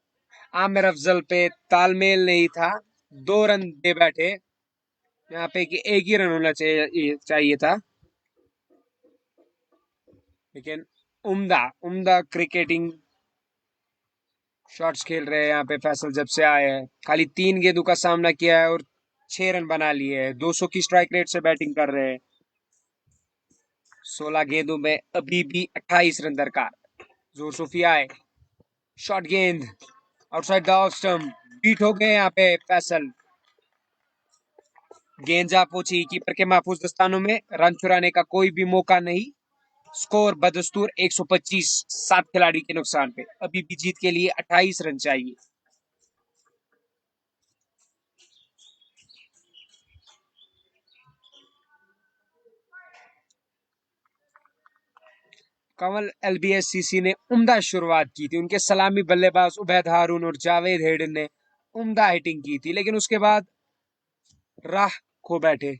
Speaker 1: आमिर अफजल पे तालमेल नहीं था, 2 रन दे बैठे। यहाँ पे कि 1 ही रन होना चाहिए था, लेकिन उम्दा उम्दा क्रिकेटिंग शॉट्स खेल रहे हैं यहाँ पे फैसल जब से आए हैं। खाली 3 गेंदों का सामना किया है और 6 रन बना लिए हैं। 200 की स्ट्राइक रेट से बैटिंग कर रहे हैं। 16 गेंदों में अभी भी 28 रन दरकार। जोर सोफिया है, शॉर्ट गेंद, outside the off stump, beat हो गए यहाँ पे फैसल। गेंद जा पहुंची कीपर के महफूज दस्तानों में, रन चुराने का कोई भी मौका नहीं। स्कोर बदस्तूर 125, 7 खिलाड़ी के नुकसान पे। अभी भी जीत के लिए 28 रन चाहिए। कंवल एलबीएससीसी ने उम्दा शुरुआत की थी। उनके सलामी बल्लेबाज उबैद हारून और जावेद हेडन ने उम्दा हिटिंग की थी, लेकिन उसके बाद राह खो बैठे।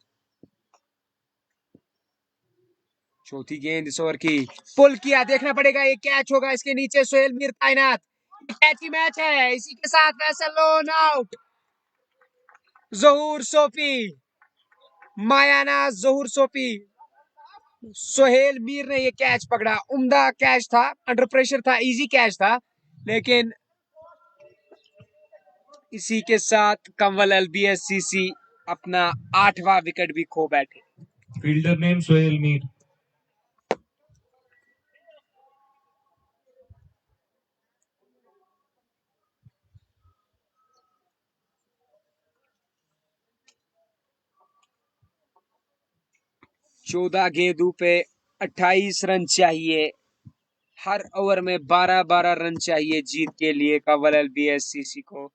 Speaker 1: चौथी गेंद इस ओवर की, पुल किया, देखना पड़ेगा ये कैच होगा। इसके नीचे सोहेल मीर तैनात, कैच ही मैच है। इसी के साथ फैसल लोन आउट। ज़हूर सोफी, मायानाज ज़हूर सोफी, सोहेल मीर ने ये कैच पकड़ा। उम्दा कैच था, अंडर प्रेशर था, इजी कैच था, लेकिन इसी के साथ कंवल एलबीएससीसी अपना 8वां विकेट भी खो बैठे।
Speaker 2: Fielder name Sohail Mir.
Speaker 1: चौदह गेंदों पे 28 रन चाहिए। हर ओवर में 12-12 रन चाहिए जीत के लिए कंवल एलबीएससीसी को।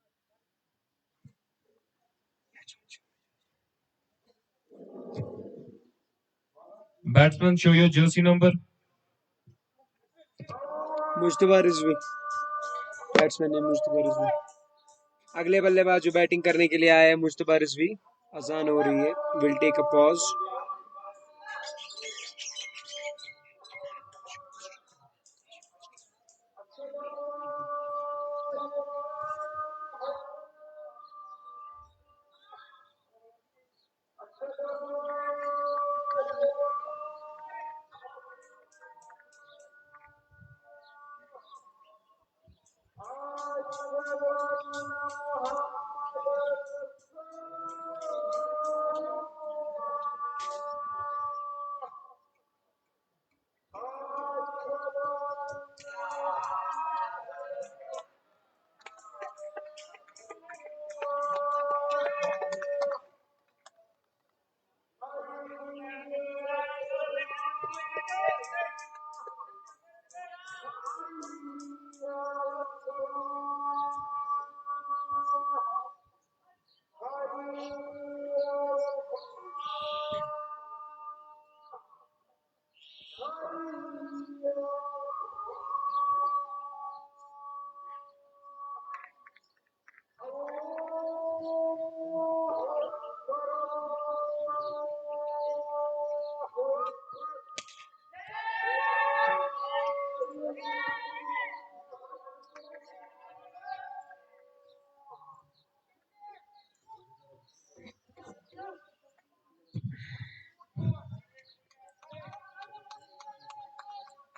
Speaker 2: Batsman, show your jersey number.
Speaker 1: Mushtaba Rizvi, batsman है मुश्तबा रिजवी। अगले बल्लेबाज जो बैटिंग करने के लिए आए हैं मुश्तबा रिजवी। अजान हो रही है, will take a pause.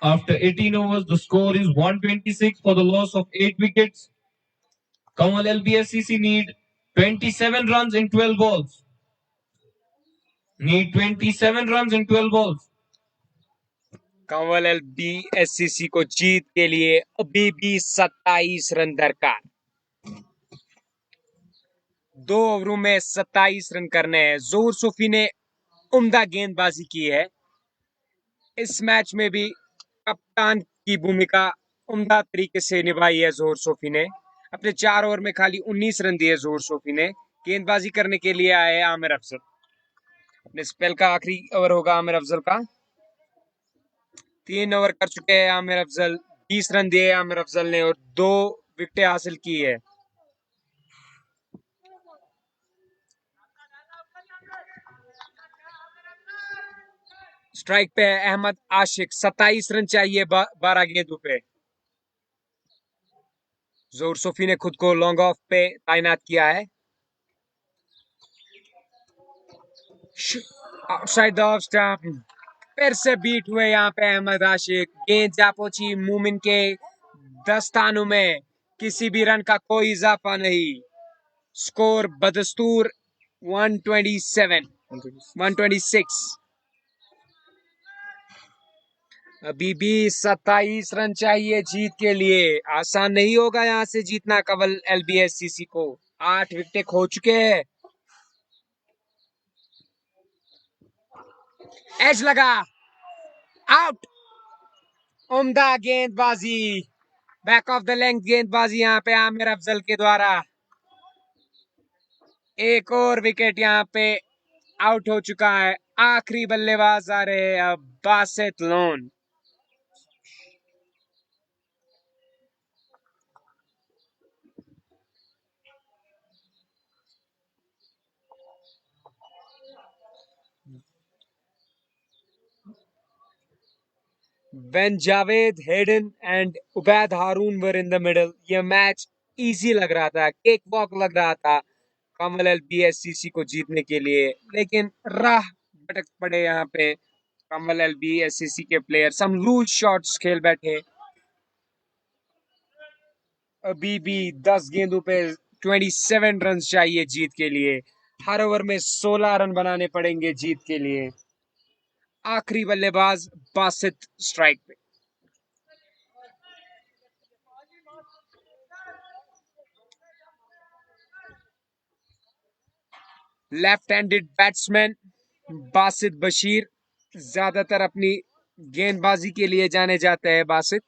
Speaker 2: After 18 overs, the score is 126 for the loss of 8 wickets. Kanwal LBSCC need 27 runs in 12 balls. Need 27 runs in 12 balls.
Speaker 1: Kanwal LBSCC को जीत के लिए अभी भी 27 रन दरकार। 2 ओवरों में 27 रन करने हैं। जोहर सूफी ने उम्दा गेंदबाजी की है। इस मैच में भी कप्तान की भूमिका उम्दा तरीके से निभाई है जोहर सूफी ने। अपने 4 ओवर में खाली 19 रन दिए जोहर सूफी ने। गेंदबाजी करने के लिए आए आमिर अफजल। अपने स्पेल का आखिरी ओवर होगा आमिर अफजल का। 3 ओवर कर चुके हैं आमिर अफजल। 20 रन दिए आमिर अफजल ने और 2 विकेटें हासिल की है। स्ट्राइक पे है अहमद आशिक। 27 रन चाहिए 12 गेंदों पे। जोहर सूफी ने खुद को लॉन्ग ऑफ पे तैनात किया है। Outside the off stump. फिर से बीट हुए यहाँ पे अहमद आशिक। गेंद जा पहुंची मूमिन के दस्तानों में। किसी भी रन का कोई इजाफा नहीं। स्कोर बदस्तूर 127 126। अभी भी 27 रन चाहिए जीत के लिए। आसान नहीं होगा यहाँ से जीतना कंवल LBSCC को। 8 विकेट खो चुके हैं। एज लगा, आउट। उम्दा गेंदबाजी, बैक ऑफ द लेंथ गेंदबाजी यहाँ पे आमिर अफजल के द्वारा। एक और विकेट यहाँ पे आउट हो चुका है। आखिरी बल्लेबाज आ रहे हैं अब Basit Lone. when Javed Hayden and Ubaid Haroon were in the middle, ये मैच इजी लग रहा था, केक वॉक लग रहा था कंवल LBSCC को जीतने के लिए। लेकिन राह भटक पड़े यहाँ पे कंवल LBSCC के प्लेयर। सम लूज शॉट्स खेल बैठे। अभी भी 10 गेंदों पे 27 रन चाहिए जीत के लिए। हर ओवर में 16 रन बनाने पड़ेंगे जीत के लिए। आखिरी बल्लेबाज बासित स्ट्राइक पे। Left handed batsman Basit Bashir ज्यादातर अपनी गेंदबाजी के लिए जाने जाते हैं बासित।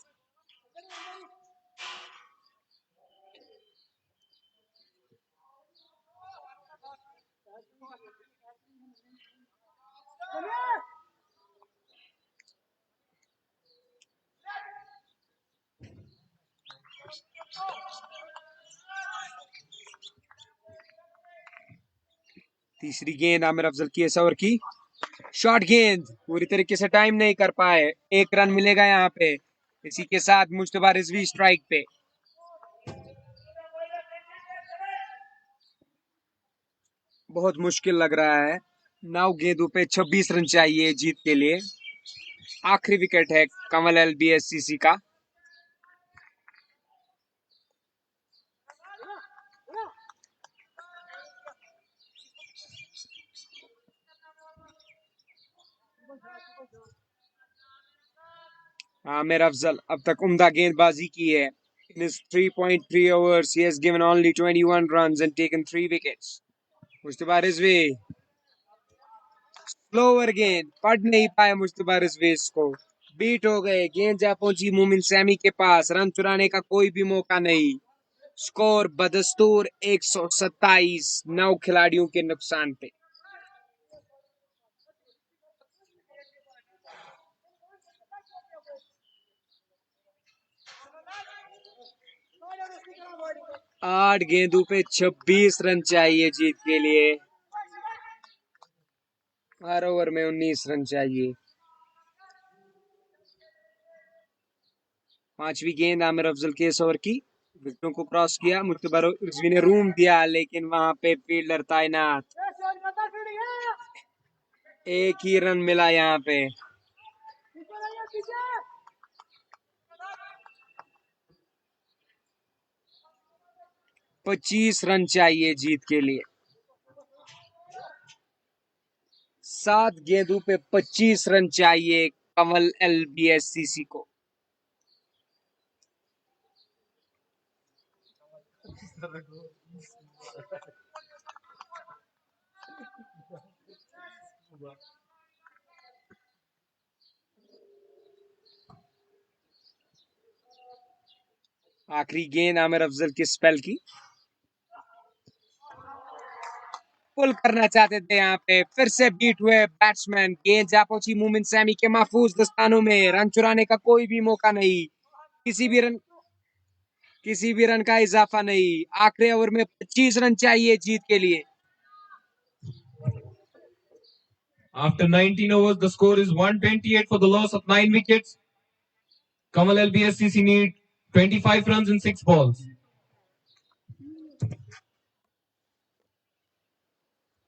Speaker 1: तीसरी गेंद आमिर अफजल की इस ओवर की। शॉर्ट गेंद पूरी तरीके से टाइम नहीं कर पाए। 1 रन मिलेगा यहाँ पे। इसी के साथ मुश्तबा रिजवी स्ट्राइक पे। बहुत मुश्किल लग रहा है। 9 गेंदों पे 26 रन चाहिए जीत के लिए। आखिरी विकेट है कंवल LBSCC का। आमिर अफजल अब तक उम्दा गेंदबाजी की है। In his 3.3 overs, he has given only 21 runs and taken 3 wickets. Mushtaba Rizvi slower गेंद, पढ़ नहीं पाए मुश्तबा रिजवी इसको। बीट हो गए। गेंद जा पहुंची मोमिन सैमी के पास। रन चुराने का कोई भी मौका नहीं। स्कोर बदस्तूर 127, 9 खिलाड़ियों के नुकसान पे। आठ गेंदों पे 26 रन चाहिए जीत के लिए। हर ओवर में 19 रन चाहिए। पांचवी गेंद आमिर अफजल के इस ओवर की। विकेटों को क्रॉस किया। मुश्तबा रिजवी ने रूम दिया लेकिन वहां पे फील्डर तैनात। एक ही रन मिला यहाँ पे। 25 रन चाहिए जीत के लिए। 7 गेंदों पे 25 रन चाहिए कंवल एलबीएससीसी को। आखिरी गेंद आमिर अफजल की स्पेल की, पुल करना चाहते थे यहाँ पे, फिर से बीट हुए बैट्समैन। गेंद जा पहुंची मोमिन सैमी के महफूज दस्तानों में, रन चुराने का कोई भी मौका नहीं, किसी भी रन का इजाफा नहीं। आखिरी ओवर में 25 रन चाहिए जीत के लिए।
Speaker 2: After 19 overs, the score is 128 for the loss of 9 wickets. Kamal LBSCC need 25 runs in 6 balls.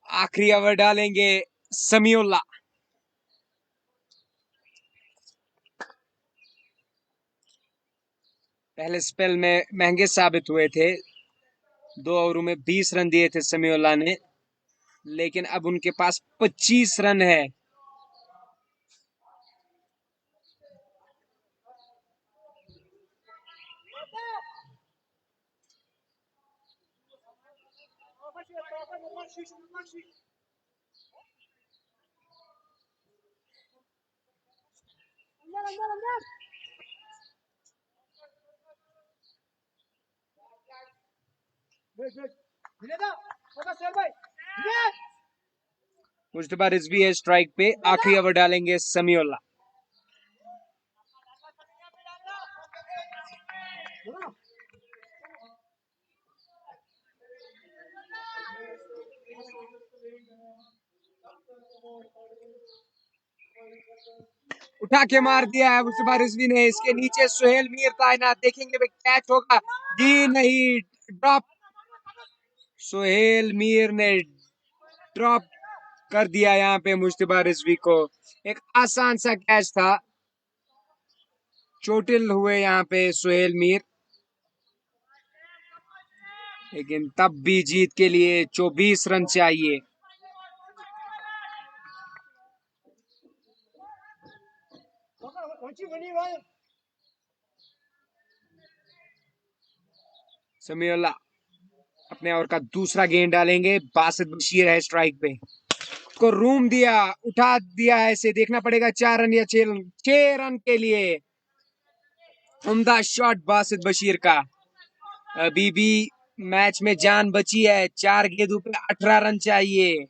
Speaker 1: आखिरी ओवर डालेंगे समीउल्लाह। पहले स्पेल में महंगे साबित हुए थे, 2 ओवरों में 20 रन दिए थे समीउल्लाह ने, लेकिन अब उनके पास 25 रन है। मुश्तबा रिजवी है स्ट्राइक पे। आखिरी ओवर डालेंगे समीउल्लाह। उठा के मार दिया है मुश्तबा रिजवी ने। इसके नीचे सुहेल मीर तैनात, देखेंगे वे कैच होगा जी नहीं, ड्रॉप। सुहेल मीर ने ड्रॉप कर दिया यहाँ पे मुश्तबा रिजवी को। एक आसान सा कैच था, चोटिल हुए यहाँ पे सुहेल मीर, लेकिन तब भी जीत के लिए 24 रन चाहिए। समीउल्लाह अपने ओवर का दूसरा गेंद डालेंगे। बासित बशीर है स्ट्राइक पे, को रूम दिया, उठा दिया है, इसे देखना पड़ेगा 4 रन या 6 रन। 6 रन के लिए उम्दा शॉट बासित बशीर का। अभी भी मैच में जान बची है, 4 गेंदों पे 18 रन चाहिए।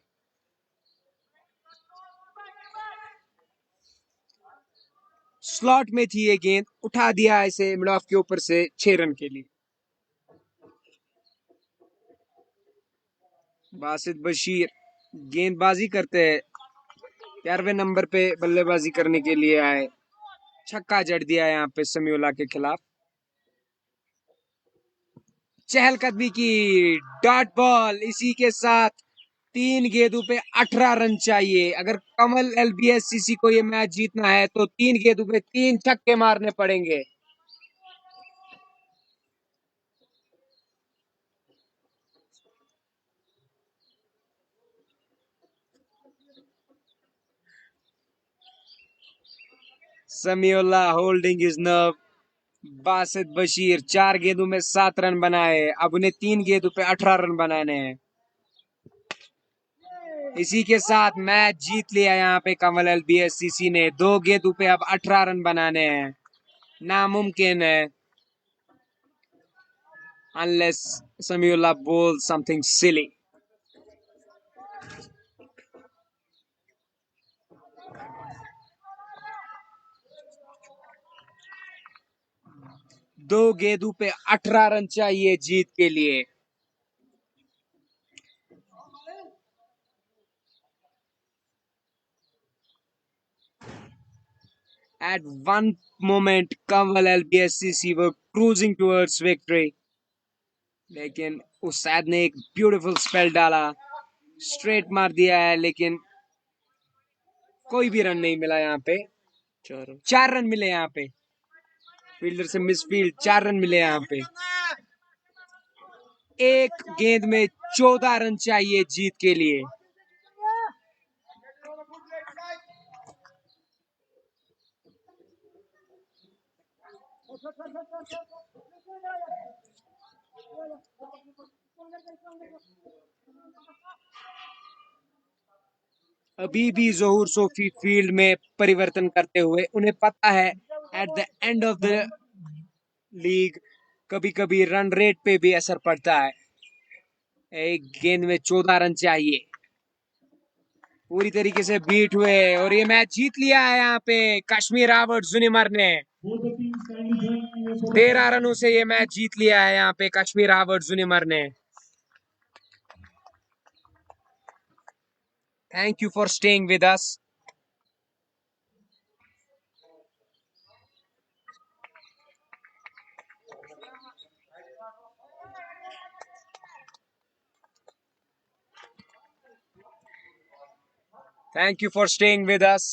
Speaker 1: स्लॉट में थी ये गेंद, उठा दिया इसे मिड ऑफ के ऊपर से 6 रन के लिए। बासित बशीर गेंदबाजी करते हैं, 11वें नंबर पे बल्लेबाजी करने के लिए आए। छक्का जड़ दिया यहाँ पे समीउल्लाह के खिलाफ। चहलकदमी की डॉट बॉल, इसी के साथ 3 गेंदों पे 18 रन चाहिए। अगर कमल एलबीएससीसी को ये मैच जीतना है तो 3 गेंदों पे 3 छक्के मारने पड़ेंगे। Samiullah holding his nerve. Basit Bashir 4 गेंदों में 7 रन बनाए, अब उन्हें 3 गेंदों पे 18 रन बनाने हैं। इसी के साथ मैच जीत लिया यहाँ पे कमल एलबीएससीसी ने। 2 गेंदों पे अब 18 रन बनाने हैं, नामुमकिन है unless Samiullah bowls something silly. दो गेंदों पे 18 रन चाहिए जीत के लिए। At one moment, Kanwal LBSCC were cruising towards victory, लेकिन उस्ताद ने एक ब्यूटीफुल स्पेल डाला, स्ट्रेट मार दिया है, लेकिन कोई भी रन नहीं मिला यहाँ पे। 4 रन मिले यहाँ पे, फील्डर से मिसफील्ड, 4 रन मिले यहाँ पे। एक गेंद में 14 रन चाहिए जीत के लिए। अभी भी जोहर सोफी फील्ड में परिवर्तन करते हुए, उन्हें पता है at the end of the league कभी कभी रन रेट पे भी असर पड़ता है। एक गेंद में 14 रन चाहिए। पूरी तरीके से बीट हुए और ये मैच जीत लिया है यहाँ पे कश्मीर रावत जुनिमर ने। 13 रनों से ये मैच जीत लिया है यहाँ पे कश्मीर रावत जुनिमर ने। Thank you for staying with us. Thank you for staying with us.